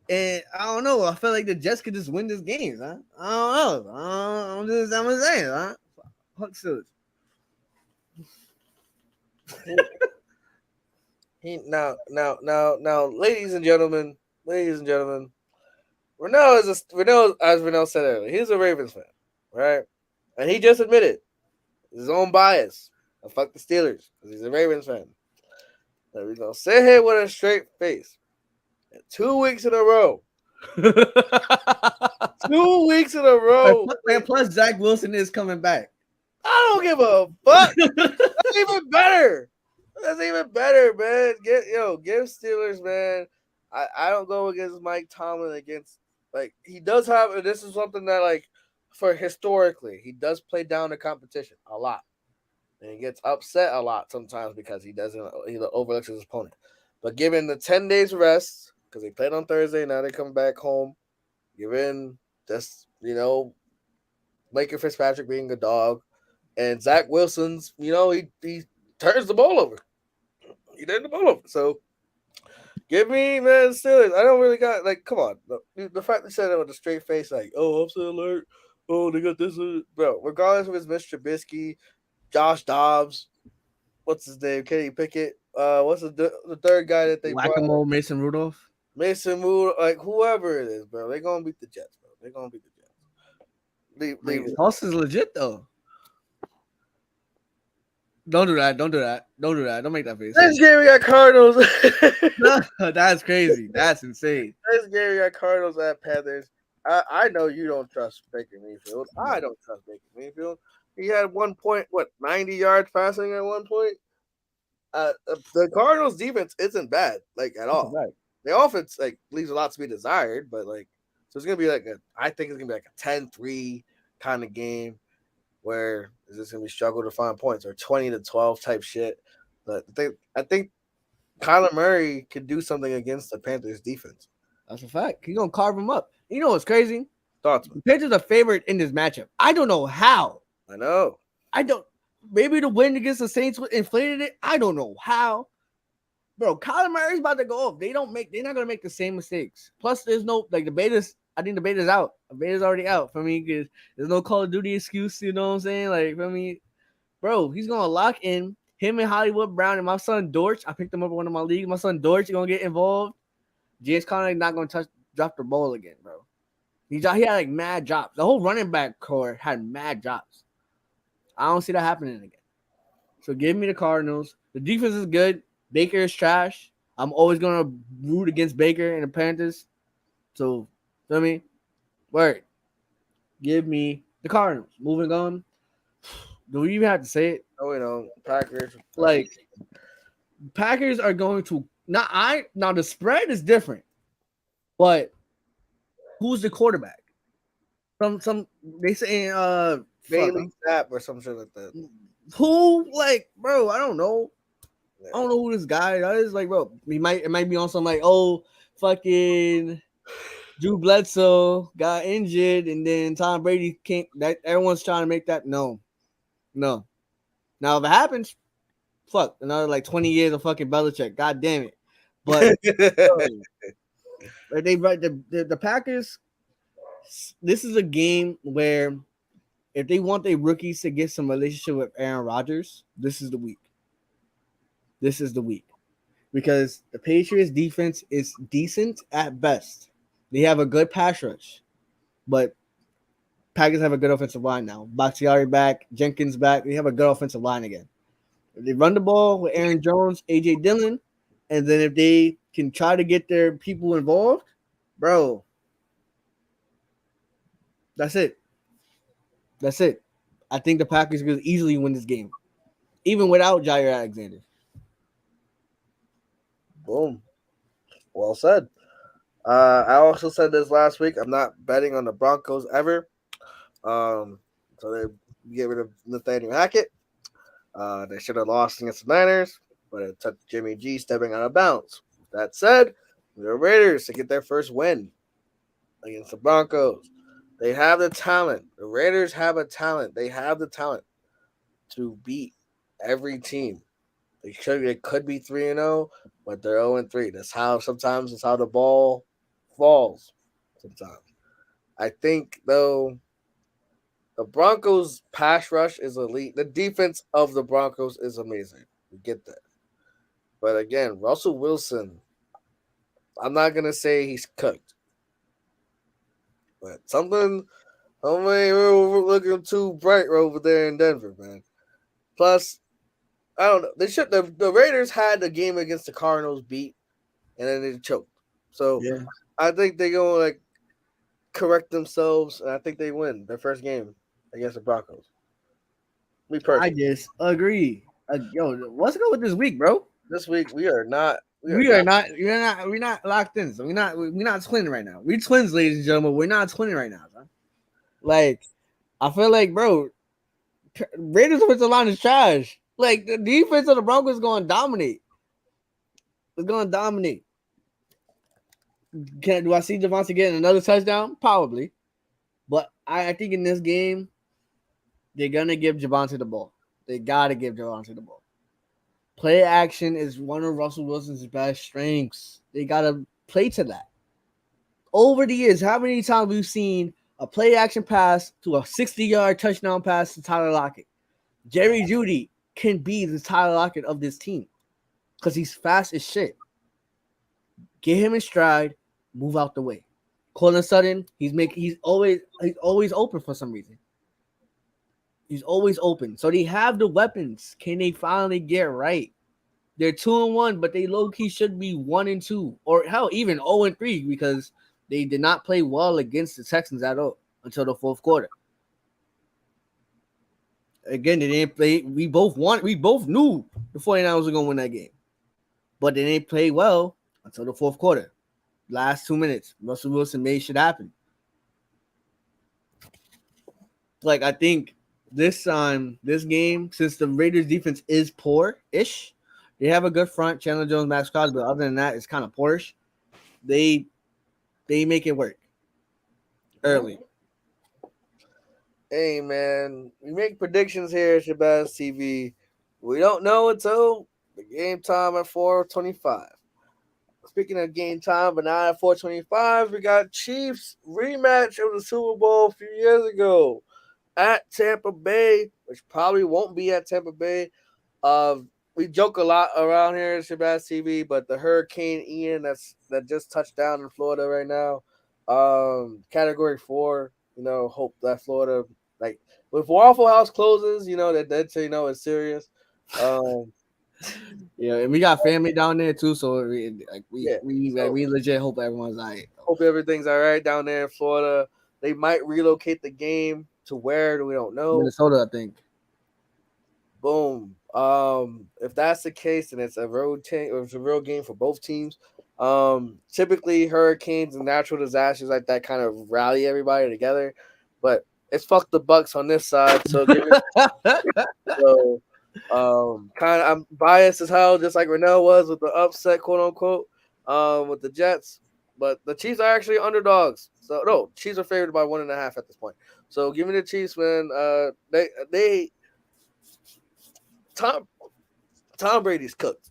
And I don't know. I feel like the Jets could just win this game, huh? I don't know. I'm just saying, huh? Fuck Steelers. Now, ladies and gentlemen, Renell as Renell said earlier, he's a Ravens fan, right? And he just admitted his own bias. Fuck the Steelers because he's a Ravens fan. And we're gonna sit here with a straight face. 2 weeks in a row. 2 weeks in a row. And plus, Zach Wilson is coming back. I don't give a fuck. That's even better. That's even better, man. Give Steelers, man. I don't go against Mike Tomlin against he does have, and this is something that for historically, he does play down the competition a lot. And he gets upset a lot sometimes because he overlooks his opponent. But given the 10 days rest, because they played on Thursday, now they come back home, given just, Baker Fitzpatrick being a dog, and Zach Wilson's, he turns the ball over. He turned the ball over. So give me, man, Steelers. I don't really got, come on. The fact they said it with a straight face, upset alert. Oh, they got this. Bro, regardless if it's Mr. Trubisky, Josh Dobbs, what's his name? Kenny Pickett. What's the third guy that they Whack-a-mole, Mason Rudolph. Whoever it is, bro. They're gonna beat the Jets, bro. They're gonna beat the Jets. Leave it. Pulse is legit though. Don't do that. Don't make that face. This game we got Cardinals. That's crazy. That's insane. This game we got Cardinals at Panthers. I know you don't trust Baker Mayfield. I don't trust Baker Mayfield. He had 90 yards passing at one point. The Cardinals defense isn't bad, at all. Right. The offense leaves a lot to be desired, but so it's gonna be I think it's gonna be a 10-3 kind of game where it's just gonna be struggle to find points or 20-12 type shit. But I think Kyler Murray could do something against the Panthers defense. That's a fact. He's gonna carve him up. You know what's crazy? Thoughts? The Panthers are favored in this matchup. I don't know how. I know. Maybe the win against the Saints inflated it. I don't know how. Bro, Kyler Murray's about to go off. They're not gonna make the same mistakes. Plus, there's no the beta's. I think the beta's out. The beta's already out for me because there's no Call of Duty excuse. You know what I'm saying? For me, bro, he's gonna lock in him and Hollywood Brown and my son Dortch. I picked him up in one of my leagues. My son Dortch is gonna get involved. James Conner not gonna drop the ball again, bro. He had mad drops. The whole running back core had mad drops. I don't see that happening again. So give me the Cardinals. The defense is good. Baker is trash. I'm always going to root against Baker and the Panthers. So, feel me? Word. Give me the Cardinals. Moving on. Do we even have to say it? Oh, we don't. Packers. Packers are going to now the spread is different. But who's the quarterback? They say Bailey Zapp or some shit like that. Who bro? I don't know. Yeah. I don't know who this guy is. Bro, it might be on some fucking Drew Bledsoe got injured and then Tom Brady can't. That everyone's trying to make that no. Now if it happens, fuck another 20 years of fucking Belichick. God damn it. But the Packers. This is a game where if they want their rookies to get some relationship with Aaron Rodgers, this is the week. Because the Patriots defense is decent at best. They have a good pass rush, but Packers have a good offensive line now. Bakhtiari back, Jenkins back. They have a good offensive line again. If they run the ball with Aaron Jones, A.J. Dillon, and then if they can try to get their people involved, bro, that's it. I think the Packers could easily win this game, even without Jair Alexander. Boom. Well said. I also said this last week. I'm not betting on the Broncos ever. So they get rid of Nathaniel Hackett. They should have lost against the Niners, but it took Jimmy G stepping out of bounds. That said, the Raiders to get their first win against the Broncos. They have the talent. The Raiders have a talent. They have the talent to beat every team. They could be 3-0, but they're 0-3. That's how sometimes it's how the ball falls. Sometimes I think though the Broncos pass rush is elite. The defense of the Broncos is amazing. We get that, but again, Russell Wilson. I'm not gonna say he's cooked, but something. I mean, we're looking too bright over there in Denver, man. Plus, I don't know. They should the Raiders had the game against the Cardinals beat, and then they choked. So Yeah. I think they're gonna like correct themselves, and I think they win their first game against the Broncos. Me I personally, just agree. Yo, what's good with this week, bro? this week we are not. We're not locked in. So we're not twinning right now. We twins, ladies and gentlemen. We're not twinning right now, son. Like, I feel like, bro, Raiders offensive line is trash. Like, the defense of the Broncos is going to dominate. It's going to dominate. Do I see Javonte getting another touchdown? Probably. But I think in this game, they're going to give Javonte the ball. They got to give Javonte the ball. Play action is one of Russell Wilson's best strengths. They got to play to that. Over the years, how many times we've seen a play action pass to a 60-yard touchdown pass to Tyler Lockett? Jerry Jeudy can be the Tyler Lockett of this team because he's fast as shit. Get him in stride, move out the way. Cortland Sutton, he's always open for some reason. He's always open. So they have the weapons. Can they finally get right? They're 2-1, but they low-key should be 1-2. Or hell, even 0-3 because they did not play well against the Texans at all until the fourth quarter. Again, they didn't play. We both knew the 49ers were going to win that game. But they didn't play well until the fourth quarter. Last 2 minutes, Russell Wilson made shit happen. Like, I think this game, since the Raiders defense is poor-ish, they have a good front, Chandler Jones, Max Crosby, but other than that, it's kind of poorish. They make it work early. Hey man, we make predictions here at ShabazzTV. We don't know until the game time at 4:25. Speaking of game time, but now at 4:25, we got Chiefs rematch of the Super Bowl a few years ago at Tampa Bay, which probably won't be at Tampa Bay. We joke a lot around here at ShabazzTV, but the Hurricane Ian that just touched down in Florida right now, Category 4. Hope that Florida, like, if Waffle House closes, that say it's serious. Yeah, and we got family down there too, so we legit hope everyone's all right. Hope everything's all right down there in Florida. They might relocate the game to where we don't know. Minnesota, I think. Boom. If that's the case, then it's a road team, or it's a real game for both teams. Typically hurricanes and natural disasters like that kind of rally everybody together, but it's fuck the Bucks on this side. So, kind of I'm biased as hell, just like Renell was with the upset, quote unquote, with the Jets. But the Chiefs are actually underdogs. So no, Chiefs are favored by 1.5 at this point. So give me the Chiefs, man. Tom Brady's cooked.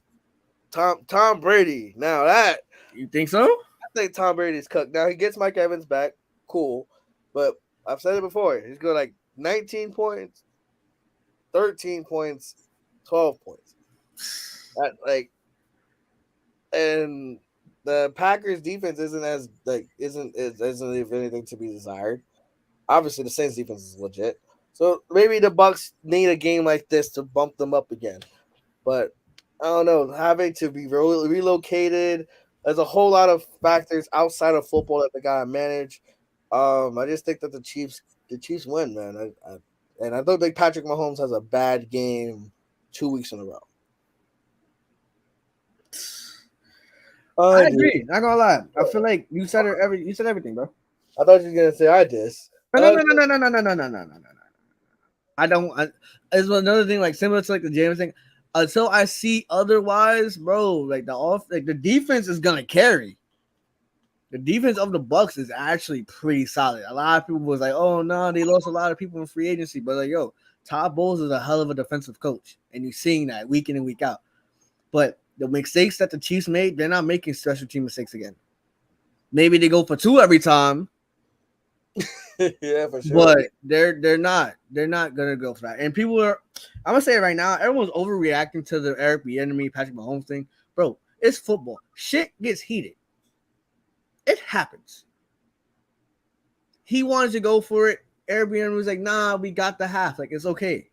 Tom Brady. Now that you think so? I think Tom Brady's cooked. Now he gets Mike Evans back. Cool. But I've said it before. He's going like 19 points, 13 points, 12 points. And the Packers defense isn't anything to be desired. Obviously the Saints defense is legit. So maybe the Bucks need a game like this to bump them up again. But I don't know, having to be relocated. There's a whole lot of factors outside of football that they gotta manage. I just think that the Chiefs win, man. I don't think Patrick Mahomes has a bad game 2 weeks in a row. I agree. Not gonna lie. I feel like you said everything, bro. I thought you were gonna say I diss. No. I don't. It's another thing, like similar to like the James thing. Until I see otherwise, bro, like the defense is gonna carry. The defense of the Bucks is actually pretty solid. A lot of people was like, "Oh no, they lost a lot of people in free agency," but like, yo, Todd Bowles is a hell of a defensive coach, and you're seeing that week in and week out. But the mistakes that the Chiefs made, they're not making special team mistakes again. Maybe they go for 2 every time. Yeah, for sure. But they're not gonna go for that. And people are, I'm gonna say it right now, everyone's overreacting to the Eric Bieniemy, Patrick Mahomes thing. Bro, it's football. Shit gets heated. It happens. He wanted to go for it. Eric Bieniemy was like, nah, we got the half. Like, it's okay.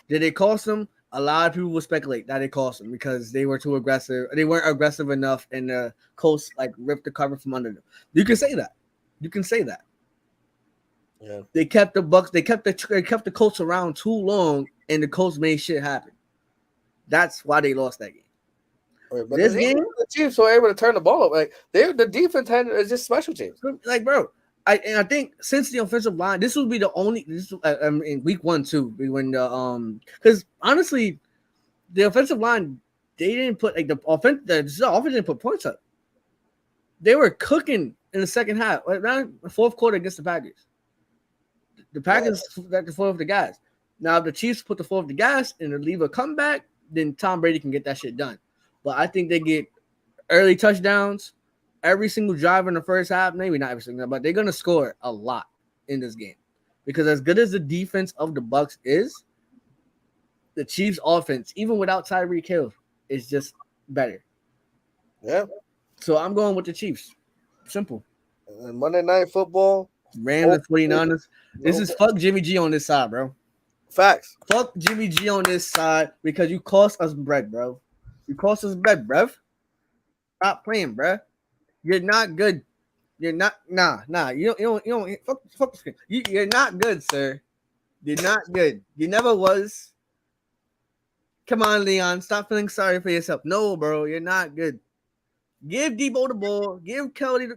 Did it cost them? A lot of people will speculate that it cost them because they were too aggressive. They weren't aggressive enough, and the Colts like ripped the cover from under them. You can say that. Yeah. They kept the Bucks. They kept the Colts around too long, and the Colts made shit happen. That's why they lost that game. Right, but This game, the Chiefs were able to turn the ball up. Like the defense had is just special teams. like bro, I think since the offensive line, this will be the only. This in week 1 too when the because honestly, the offensive line they didn't put like the offense didn't put points up. They were cooking in the second half, like around the fourth quarter against the Packers. The Packers got the foot off the gas. Now, if the Chiefs put the foot off the gas and leave a comeback, then Tom Brady can get that shit done. But I think they get early touchdowns every single drive in the first half. Maybe not every single, but they're gonna score a lot in this game because as good as the defense of the Bucks is, the Chiefs' offense, even without Tyreek Hill, is just better. Yeah. So I'm going with the Chiefs. Simple. And Monday Night Football. Rams and 49ers. This is fuck Jimmy G on this side, bro. Facts. Fuck Jimmy G on this side because you cost us bread, bro. You cost us bread, bruv. Stop playing, bro. You're not good. You're not. Nah. You don't. Fuck the screen. You're not good, sir. You're not good. You never was. Come on, Leon. Stop feeling sorry for yourself. No, bro. You're not good. Give Debo the ball. Give Kelly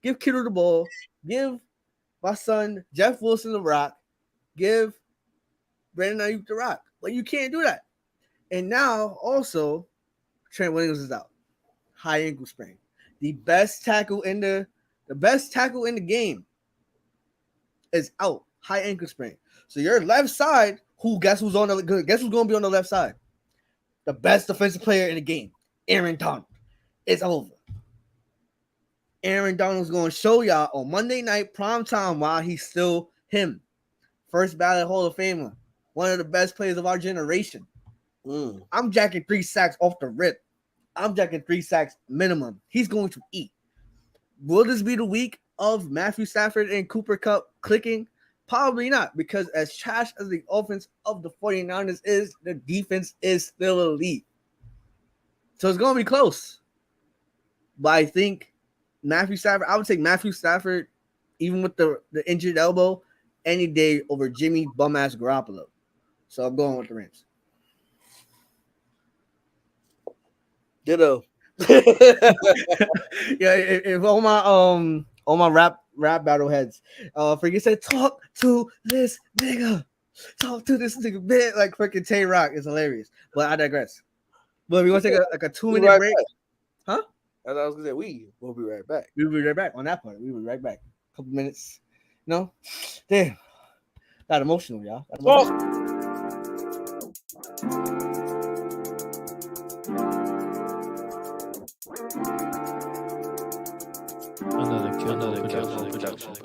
Give Kittle the ball. Give my son Jeff Wilson the rock. Give Brandon Ayuk the rock. But you can't do that. And now also Trent Williams is out. High ankle sprain. The best tackle in the game is out. High ankle sprain. So your left side, guess who's going to be on the left side? The best defensive player in the game, Aaron Donald. It's over. Aaron Donald's going to show y'all on Monday night primetime why he's still him. First ballot Hall of Famer. One of the best players of our generation. I'm jacking 3 sacks off the rip. I'm jacking 3 sacks minimum. He's going to eat. Will this be the week of Matthew Stafford and Cooper Kupp clicking? Probably not, because as trash as the offense of the 49ers is, the defense is still elite. So it's going to be close. But I think Matthew Stafford, I would take Matthew Stafford, even with the injured elbow, any day over Jimmy bum-ass Garoppolo. So I'm going with the Rams. Ditto. Yeah, if all my rap battle heads, forget said talk to this nigga, bit like freaking Tay Rock is hilarious. But I digress. But we want to take a 2-minute break, huh? As I was gonna say, we will be right back. We'll be right back on that part. We'll be right back. A couple minutes. No, damn, got emotional, y'all. Another production.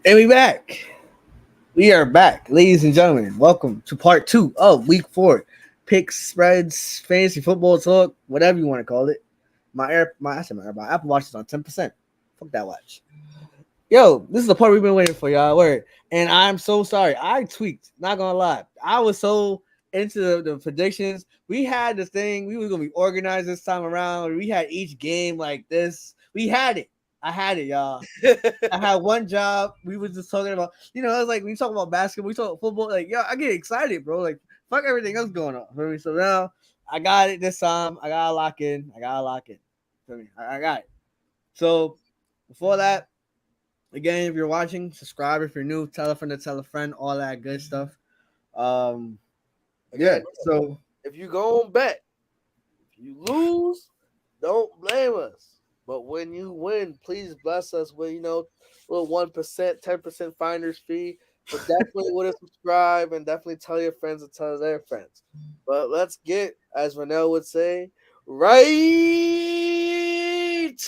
And we back. We are back, ladies and gentlemen. Welcome to part 2 of week 4. Picks, spreads, fantasy football talk, whatever you want to call it. My Apple Watch is on 10%. Fuck that watch. Yo, this is the part we've been waiting for, y'all. Word. And I'm so sorry. I tweaked. Not gonna lie. I was so into the predictions. We had this thing. We were gonna be organized this time around. We had each game like this. We had it. I had it, y'all. I had one job. We was just talking about, it was like when you talk about basketball, we talk about football. Like, yo, I get excited, bro. Like, fuck everything else going on. For me. So now I got it this time. I gotta lock in. For me. I got it. So before that, again, if you're watching, subscribe if you're new, tell a friend to tell a friend, all that good stuff. Yeah. So if you go on bet, if you lose, don't blame us. But when you win, please bless us with, little 1%, 10% finder's fee. But definitely would subscribe and definitely tell your friends and tell their friends. But let's get, as Renell would say, right.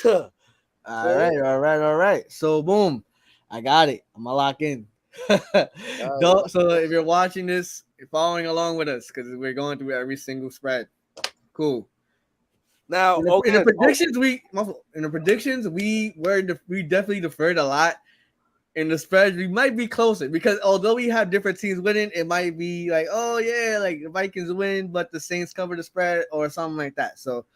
All right. So boom, I got it. I'm gonna lock in. So if you're watching this, you're following along with us because we're going through every single spread. Cool. Now, in the predictions, we definitely deferred a lot. In the spreads, we might be closer because although we have different teams winning, it might be like, oh yeah, like the Vikings win, but the Saints cover the spread or something like that. So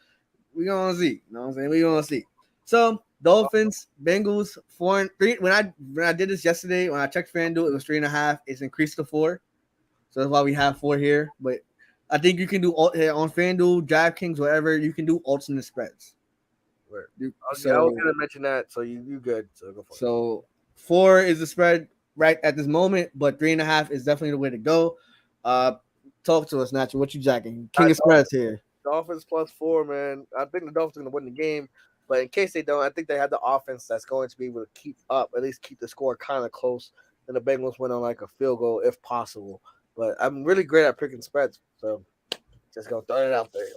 we're gonna see. You know what I'm saying? We're gonna see. So Dolphins, Bengals, 4-3. When I did this yesterday, when I checked FanDuel, it was 3.5. It's increased to 4. So that's why we have 4 here. But I think you can do on FanDuel, DraftKings, whatever. You can do alternate spreads. I was gonna mention that, so you good. So go for it. So 4 is the spread right at this moment, but 3.5 is definitely the way to go. Talk to us, Natural. What you jacking? King of spreads here. Dolphins +4, man. I think the Dolphins are gonna win the game, but in case they don't, I think they have the offense that's going to be able to keep up, at least keep the score kind of close. And the Bengals win on like a field goal if possible. But I'm really great at picking spreads, so just gonna throw it out there.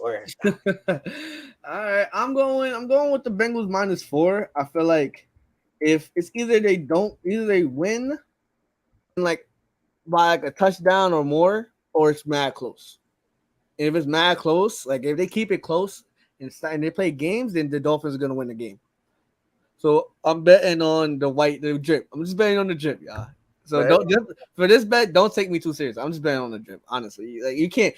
All right, I'm going with the Bengals -4. I feel like if it's either they win like by like a touchdown or more, or it's mad close. And if it's mad close, like if they keep it close and they play games, then the Dolphins are gonna win the game. So I'm betting on the drip. I'm just betting on the drip, y'all. So for this bet, don't take me too serious. I'm just betting on the drip, honestly. Like you can't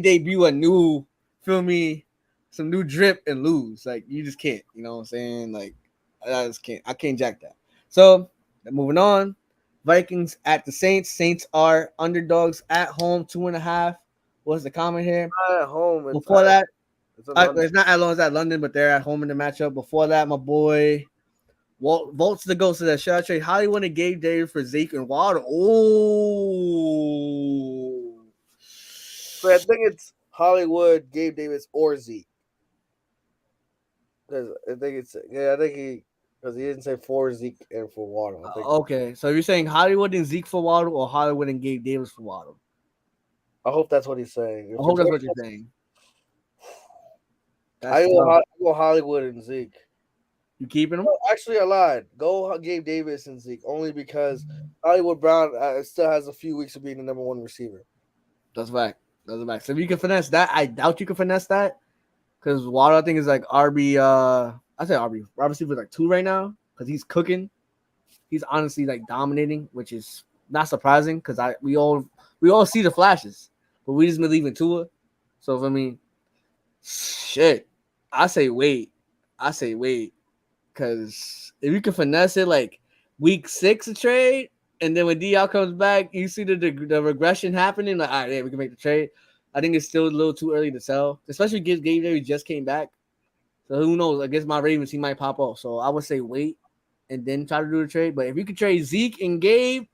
debut a new, some new drip and lose. Like you just can't. You know what I'm saying? Like I just can't. I can't jack that. So moving on, Vikings at the Saints. Saints are underdogs at home, 2.5. What's the comment here? Not at home. Before that, it's not as long as at London, but they're at home in the matchup. Before that, my boy Volts the ghost of that. Should I trade Hollywood and Gabe Davis for Zeke and Waddle? Oh, so I think it's Hollywood, Gabe Davis, or Zeke. I think he didn't say for Zeke and for Waddle. Okay, so you're saying Hollywood and Zeke for Waddle, or Hollywood and Gabe Davis for Waddle? I hope that's what he's saying. I hope that's what you're saying. I go Hollywood and Zeke. You keeping them? Actually, I lied. Go Gabe Davis and Zeke only because Hollywood Brown still has a few weeks of being the number 1 receiver. That's back. So if you can finesse that, I doubt you can finesse that because Waddle I think is like RB. I say RB. Wide receiver like 2 right now because he's cooking. He's honestly like dominating, which is not surprising because we all see the flashes, but we just been leaving Tua. So for me, shit, I say wait. Because if you can finesse it like week 6 a trade, and then when DL comes back, you see the regression happening, like, all right, yeah, we can make the trade. I think it's still a little too early to tell, especially against Gabe Davis just came back. So who knows? Against my Ravens, he might pop off. So I would say wait and then try to do the trade. But if you could trade Zeke and Gabe,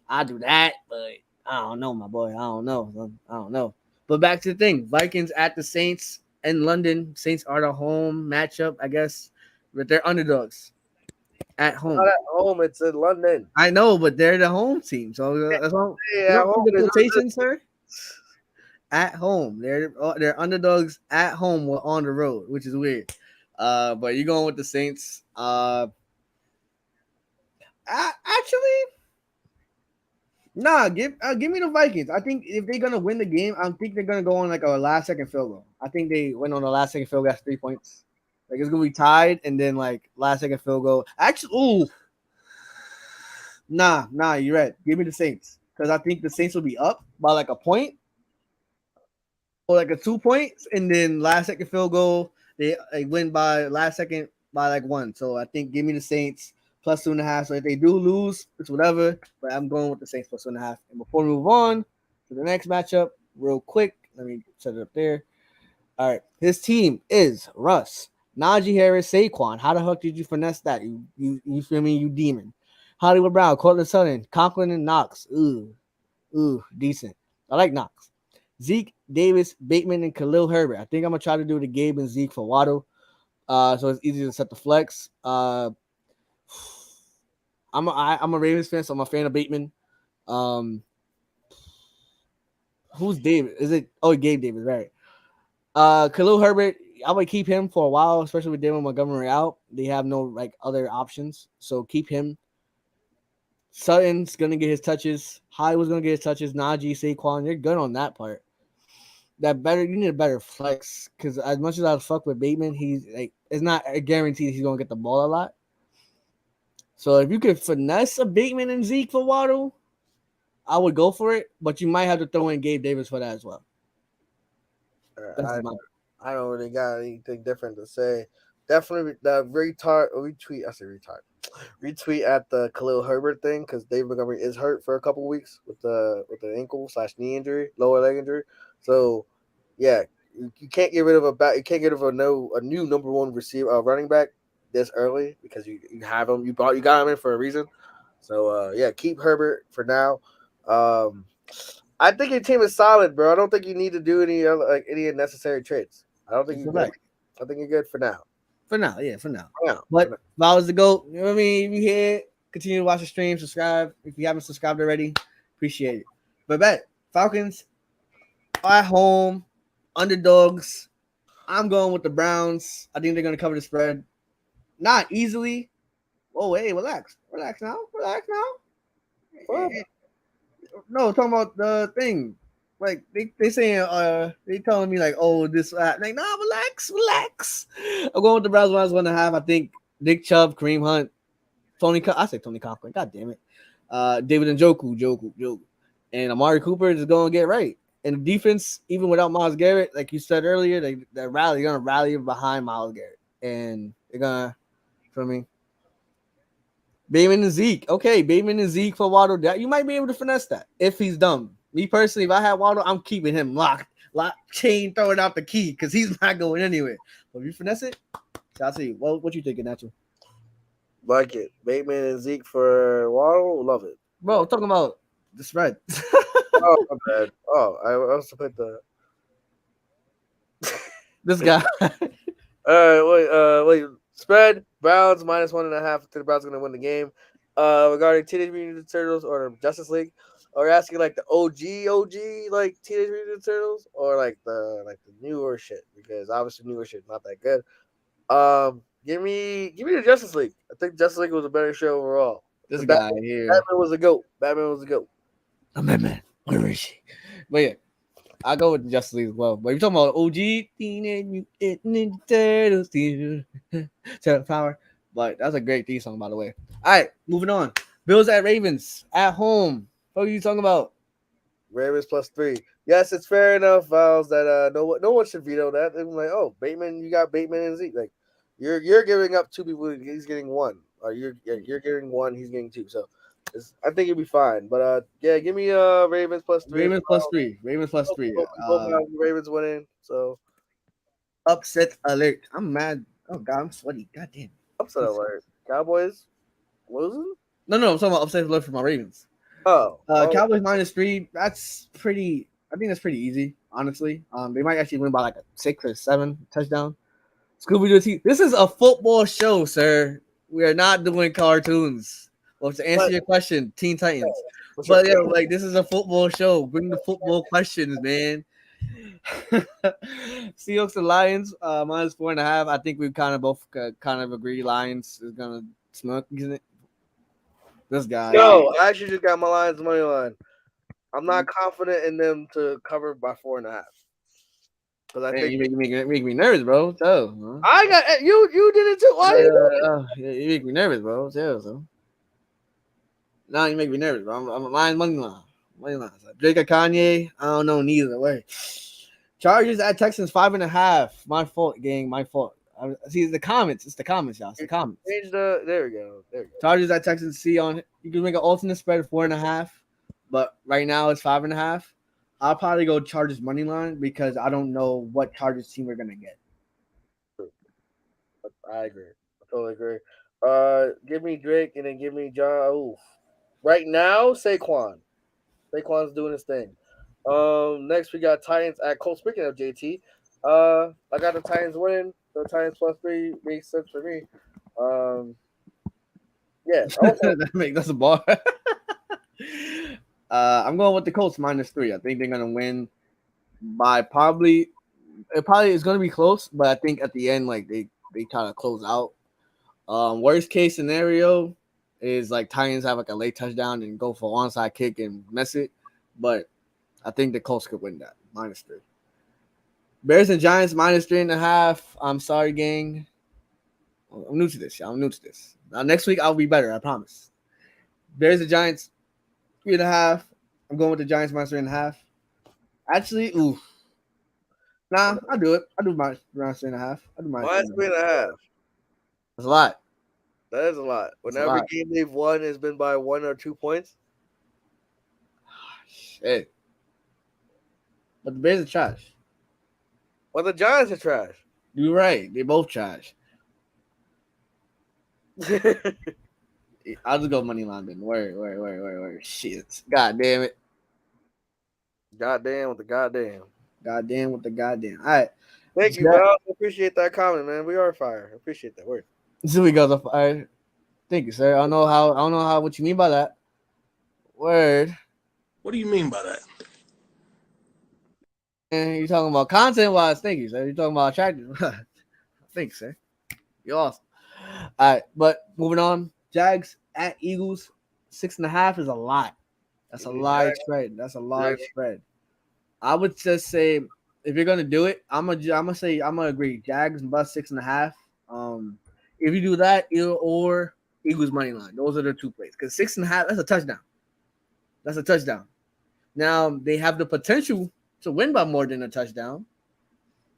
I'll do that. But I don't know, my boy. I don't know. But back to the thing. Vikings at the Saints in London. Saints are the home matchup, I guess. But they're underdogs at home. Not at home, it's in London. I know, but they're the home team. So that's all. Yeah, the quotation, sir. At home, they're underdogs at home on the road, which is weird. But you're going with the Saints. I Actually, nah. Give me the Vikings. I think if they're gonna win the game, I think they're gonna go on like a last second field goal. I think they went on a last second field goal. That's 3 points. Like it's gonna be tied, and then like last second field goal. Actually, ooh, nah. You're right. Give me the Saints because I think the Saints will be up by like a point or like a 2 points, and then last second field goal. They win by last second by like one. So I think give me the Saints plus 2.5. So if they do lose, it's whatever. But I'm going with the Saints plus 2.5. And before we move on to the next matchup, real quick, let me set it up there. All right, his team is Russ, Najee Harris, Saquon. How the heck did you finesse that? You feel me? You demon. Hollywood Brown, Cortland Sutton, Conklin, and Knox. Ooh, decent. I like Knox. Zeke, Davis, Bateman, and Khalil Herbert. I think I'm gonna try to do the Gabe and Zeke for Waddle. So it's easy to set the flex. I'm a Ravens fan, so I'm a fan of Bateman. Who's David? Is it? Oh, Gabe Davis, right? Khalil Herbert. I would keep him for a while, especially with David Montgomery out. They have no like other options, so keep him. Sutton's gonna get his touches. Hollywood's gonna get his touches. Najee, Saquon, you're good on that part. You need a better flex because as much as I fuck with Bateman, he's like it's not a guarantee he's gonna get the ball a lot. So if you could finesse a Bateman and Zeke for Waddle, I would go for it, but you might have to throw in Gabe Davis for that as well. I don't really got anything different to say. Definitely the retweet. I say retweet at the Khalil Herbert thing because David Montgomery is hurt for a couple weeks with the ankle/knee injury, lower leg injury. So yeah, you can't get rid of you can't get rid of a new number one receiver running back this early because you have him. You got him in for a reason. So yeah, keep Herbert for now. I think your team is solid, bro. I don't think you need to do any unnecessary trades. I don't think you. I think you're good for now. For now. But if I was to go, you know what I mean? If you here, continue to watch the stream, subscribe. If you haven't subscribed already, appreciate it. But bet Falcons at home, underdogs. I'm going with the Browns. I think they're gonna cover the spread. Not easily. Oh, hey, relax now. Well, no, talking about the thing. Like they saying they telling me like, oh, this like nah, relax. I'm going with the Browns minus 1.5. I think Nick Chubb, Kareem Hunt, Tony Conklin. God damn it. David Njoku. And Amari Cooper is going to get right. And the defense, even without Myles Garrett, like you said earlier, they're gonna rally behind Myles Garrett. And they're gonna, for me. Bateman and Zeke. Okay, Bateman and Zeke for Waddle. You might be able to finesse that if he's dumb. Me personally, if I had Waddle, I'm keeping him locked, chain, throwing out the key because he's not going anywhere. But if you finesse it, I'll see. What you thinking, Nacho? Like it. Bateman and Zeke for Waddle. Love it. Bro, I'm talking about the spread. Oh, my bad. Oh, I also put the this guy. All right, wait. Spread Browns minus 1.5. The Browns are gonna win the game. Regarding Teenage Mutant Ninja Turtles or Justice League, or asking like the OG like Teenage Mutant Ninja Turtles or like the newer shit because obviously newer shit not that good. Give me the Justice League. I think Justice League was a better show overall. This guy here. Batman was a goat. Batman, where is she? But yeah, I go with the Justice League as well. But you're talking about OG Teenage Mutant Ninja Turtles, Power. But that's a great theme song, by the way. All right, moving on. Bills at Ravens at home. What are you talking about? Ravens +3. Yes, it's fair enough, Viles, that no one should veto that. They're like, oh, Bateman, you got Bateman and Zeke. Like you're giving up 2 people, he's getting 1. Or you're getting 1, he's getting 2. So I think it'll be fine. But yeah, give me Ravens +3. Ravens +3. Ravens +3. Ravens winning. So upset alert. I'm mad. Oh god, I'm sweaty. God damn. Upset alert. Cowboys losing? No, I'm talking about upset alert for my Ravens. Cowboys -3. That's pretty. I think that's pretty easy, honestly. They might actually win by like a 6 or 7 touchdown. Scooby-Doo. This is a football show, sir. We are not doing cartoons. Well, to answer your question, Teen Titans. But yeah, like this is a football show. Bring the football questions, man. Seahawks and Lions -4.5. I think we kind of both agree Lions is gonna smoke, isn't it? This guy. No, I actually just got my Lions money line. I'm not confident in them to cover by 4.5. Because I Man, think you make me nervous, bro. Tell. Huh? I got you. You did it too. Why you? You make me nervous, bro. Tell so. Now you make me nervous, bro. I'm lying money line. Money line. So Drake or Kanye? I don't know neither way. Chargers at Texans 5.5. My fault, gang. My fault. See the comments. It's the comments, y'all. It's the comments. Change the. There we go. There we go. Chargers at Texans. See on. You can make an alternate spread of 4.5, but right now it's 5.5. I'll probably go Chargers money line because I don't know what Chargers team we're gonna get. I agree. I totally agree. Give me Drake and then give me John. Oof. Right now, Saquon. Saquon's doing his thing. Next we got Titans at Colts. Speaking of JT, I got the Titans winning. The Titans +3 makes sense for me. Yeah. That's a bar. I'm going with the Colts -3. I think they're gonna win by probably. It probably is gonna be close, but I think at the end, like they kind of close out. Worst case scenario is like Titans have like a late touchdown and go for onside kick and mess it, but I think the Colts could win that -3. Bears and Giants -3.5. I'm sorry, gang. I'm new to this. I'm new to this. Next week I'll be better. I promise. Bears and Giants 3.5. I'm going with the Giants -3.5. Actually, ooh. Nah, I'll do it. I'll do my -3.5. I'll do my -3.5. That's a lot. That is a lot. When every game they've won has been by 1 or 2 points. Shit. But the Bears are trash. Well, the Giants are trash. You're right. They're both trash. I'll just go money line then. Word. Shit. God damn it. Goddamn with the goddamn. Goddamn with the goddamn. All right. Thank you, bro. Appreciate that comment, man. We are fire. Appreciate that word. So we go. All right. Thank you, sir. I don't know how what you mean by that. Word. What do you mean by that? And you're talking about content wise. Thank you, sir. You're talking about attractive. Thanks, sir. You're awesome. All right, but moving on. Jags at Eagles 6.5 is a lot. That's a large spread. That's a large spread. I would just say if you're gonna do it, I'm gonna agree. Jags plus 6.5. If you do that, either or Eagles money line. Those are the two plays. Because 6.5, that's a touchdown. That's a touchdown. Now they have the potential to win by more than a touchdown,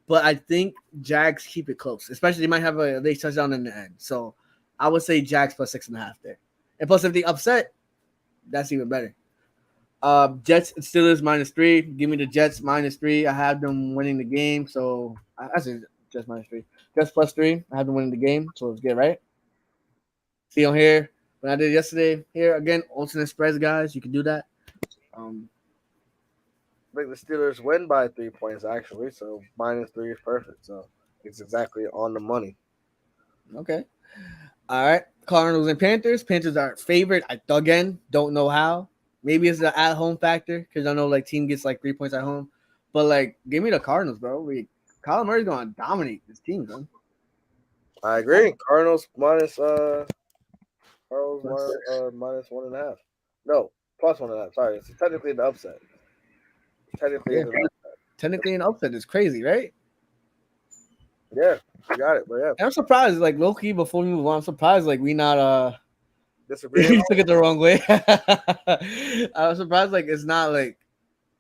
but I think Jags keep it close. Especially they might have a late touchdown in the end. So I would say Jags plus 6.5 there. And plus, if they upset, that's even better. Jets and Steelers -3. Give me the Jets -3. I have them winning the game. So I say Jets -3. Jets +3. I have them winning the game. So it's good, right? See on here when I did yesterday. Here again, alternate spreads, guys. You can do that. I think the Steelers win by 3 points, actually. So -3 is perfect. So it's exactly on the money. Okay. All right. Cardinals and Panthers. Panthers are favorite. I again don't know how. Maybe it's the at-home factor because I know like team gets like 3 points at home. But like, give me the Cardinals, bro. Kyler Murray's gonna dominate this team, bro. I agree. Cardinals -1.5. No, +1.5. Sorry, it's technically an upset. Technically an upset is crazy, right? Yeah, you got it. But yeah, I'm surprised, like low key. Before we move on, I'm surprised, like we not disagree. You took it the wrong way. I was surprised, like it's not like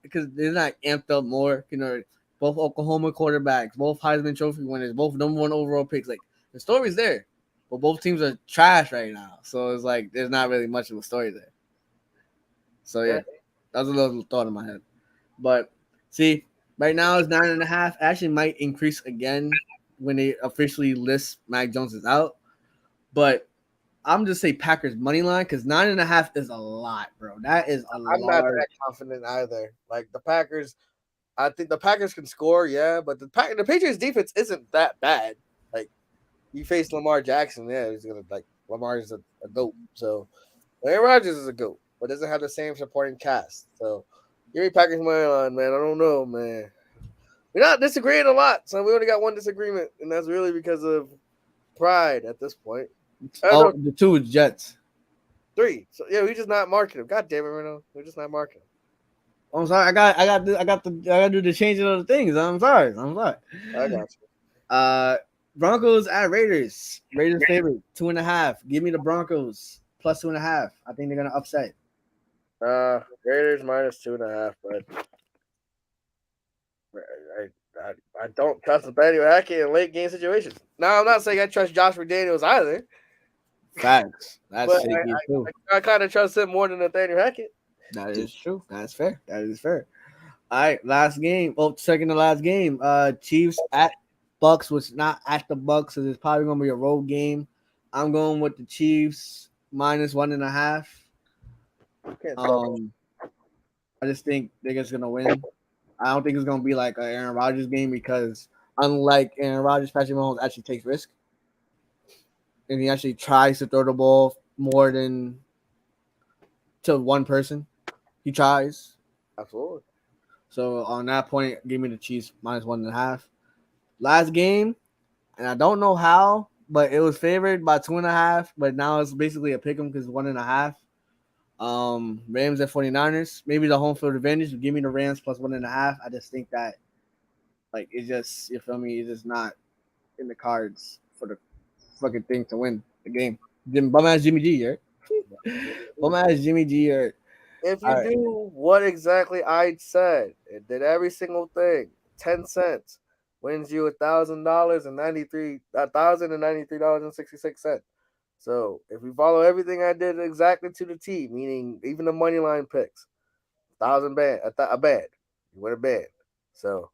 because they're not amped up more. You know, both Oklahoma quarterbacks, both Heisman Trophy winners, both #1 overall picks. Like the story's there, but both teams are trash right now. So it's like there's not really much of a story there. So yeah, that was a little thought in my head. But see, right now it's 9.5. Actually, might increase again when they officially list Mac Jones is out. But I'm just say Packers money line because 9.5 is a lot, bro. That is a lot. I'm not that confident either. Like the Packers, I think the Packers can score, yeah, but the Patriots defense isn't that bad. Like you face Lamar Jackson, yeah, he's gonna like Lamar is a goat. So Aaron Rodgers is a goat, but doesn't have the same supporting cast. So give me Packers money line, man. I don't know, man. We're not disagreeing a lot, so we only got one disagreement, and that's really because of pride at this point. Oh, the two is Jets. 3. So yeah, we just not marking him. God damn it, Reno. We're just not marking him. I'm sorry. I got to do the changing of the things. I'm sorry. I got you. Broncos at Raiders. Raiders favorite 2.5. Give me the Broncos plus 2.5. I think they're gonna upset. Raiders minus 2.5, but I don't trust Nathaniel Hackett in late game situations. Now I'm not saying I trust Josh McDaniels either, Facts. That's but shaky too. I kind of trust him more than Nathaniel Hackett. That is true. That's fair. That is fair. All right, last game. Oh, second to last game. Chiefs at Bucks, which not at the Bucks, so it's probably gonna be a road game. I'm going with the Chiefs minus 1.5. I just think they're just gonna win. I don't think it's gonna be like an Aaron Rodgers game because unlike Aaron Rodgers, Patrick Mahomes actually takes risk and he actually tries to throw the ball more than to one person. He tries. Absolutely. So on that point, give me the Chiefs minus 1.5. Last game, and I don't know how, but it was favored by 2.5, but now it's basically a pick 'em because 1.5. Rams at 49ers. Maybe the home field advantage, but give me the Rams plus 1.5. I just think that like it's just, you feel me, it's just not in the cards for the fucking thing to win the game. Bum ass Jimmy G, right? Bum ass Jimmy G, right? If you do what exactly I said, it did every single thing. 10 cents wins you $1,093.66. So if we follow everything I did exactly to the T, meaning even the money line picks, a bad, you win a bad. So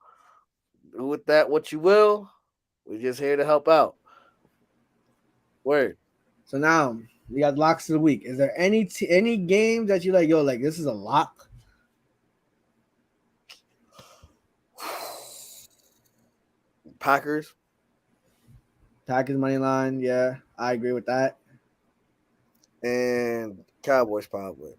do with that what you will. We're just here to help out. Word. So now we got locks of the week. Is there any games that you like? Yo, like this is a lock. Packers money line. Yeah, I agree with that. and Cowboys probably.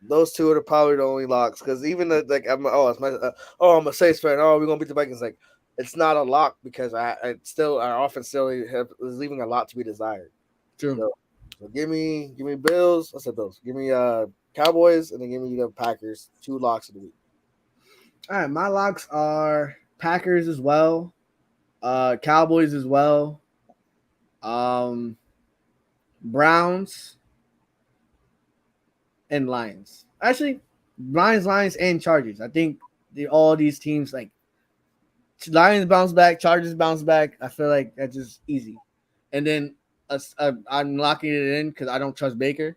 Those two are probably the only locks because even I'm a Saints fan. Oh, we're gonna beat the Vikings. Like it's not a lock because our offense still is leaving a lot to be desired. True. So give me Bills. I said Bills. Give me Cowboys and then give me the Packers. 2 locks of the week. All right, my locks are Packers as well, Cowboys as well, Browns, and Lions. Actually, Lions, and Chargers. I think all these teams like Lions bounce back, Chargers bounce back. I feel like that's just easy. And then I'm locking it in because I don't trust Baker.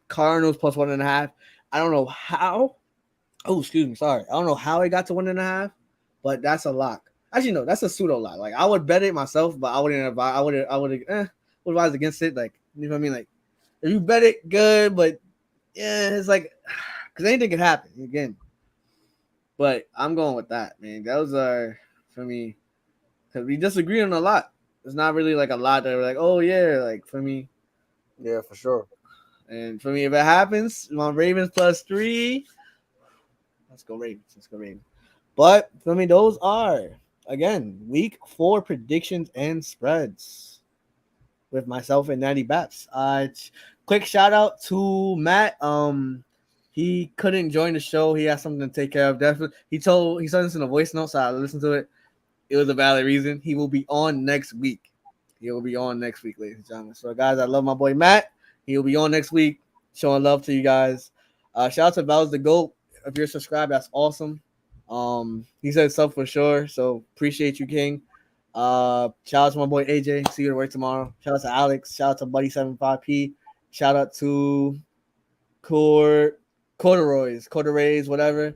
Cardinals plus 1.5. I don't know how. Oh, excuse me. Sorry. I don't know how it got to 1.5, but that's a lock. Actually, no, that's a pseudo lock. Like I would bet it myself, but I would advise against it. Like, you know what I mean? Like, if you bet it, good, but yeah, it's like because anything can happen again. But I'm going with that, man. Those are for me because we disagree on a lot. It's not really like a lot that we're like, oh yeah, like for me. Yeah, for sure. And for me, if it happens, I'm on Ravens plus 3. Let's go Ravens. But for me, those are again week 4 predictions and spreads with myself and Natty Baps. Quick shout out to Matt. He couldn't join the show. He has something to take care of. Definitely, he sent us in a voice note, so I listened to it. It was a valid reason. He will be on next week. Ladies and gentlemen. So, guys, I love my boy Matt. He will be on next week, showing love to you guys. Shout out to Val's the GOAT. If you're subscribed, that's awesome. He said sub for sure, so appreciate you, King. Shout out to my boy AJ. See you at work tomorrow. Shout out to Alex. Shout out to Buddy 75P. Shout out to Corduroys, whatever.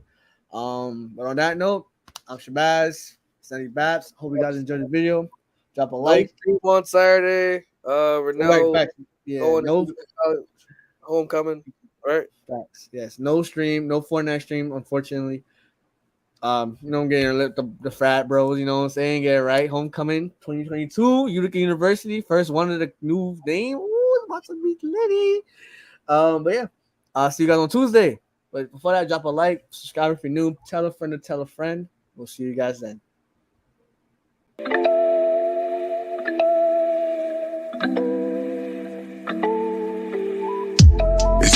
But on that note, I'm Shabazz. Sunny Baps. Hope you guys enjoyed the video. Drop a like. On Saturday. Renell. Yeah, no homecoming. Right. Facts. Yes. No stream. No Fortnite stream. Unfortunately. I'm getting the frat bros. You know what I'm saying? Get it right. Homecoming 2022. Utica University. First one of the new name. Ooh, it's about to be litty. But yeah. I'll see you guys on Tuesday. But before that, drop a like, subscribe if you're new, tell a friend to tell a friend. We'll see you guys then.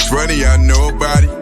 It's funny, I know about it.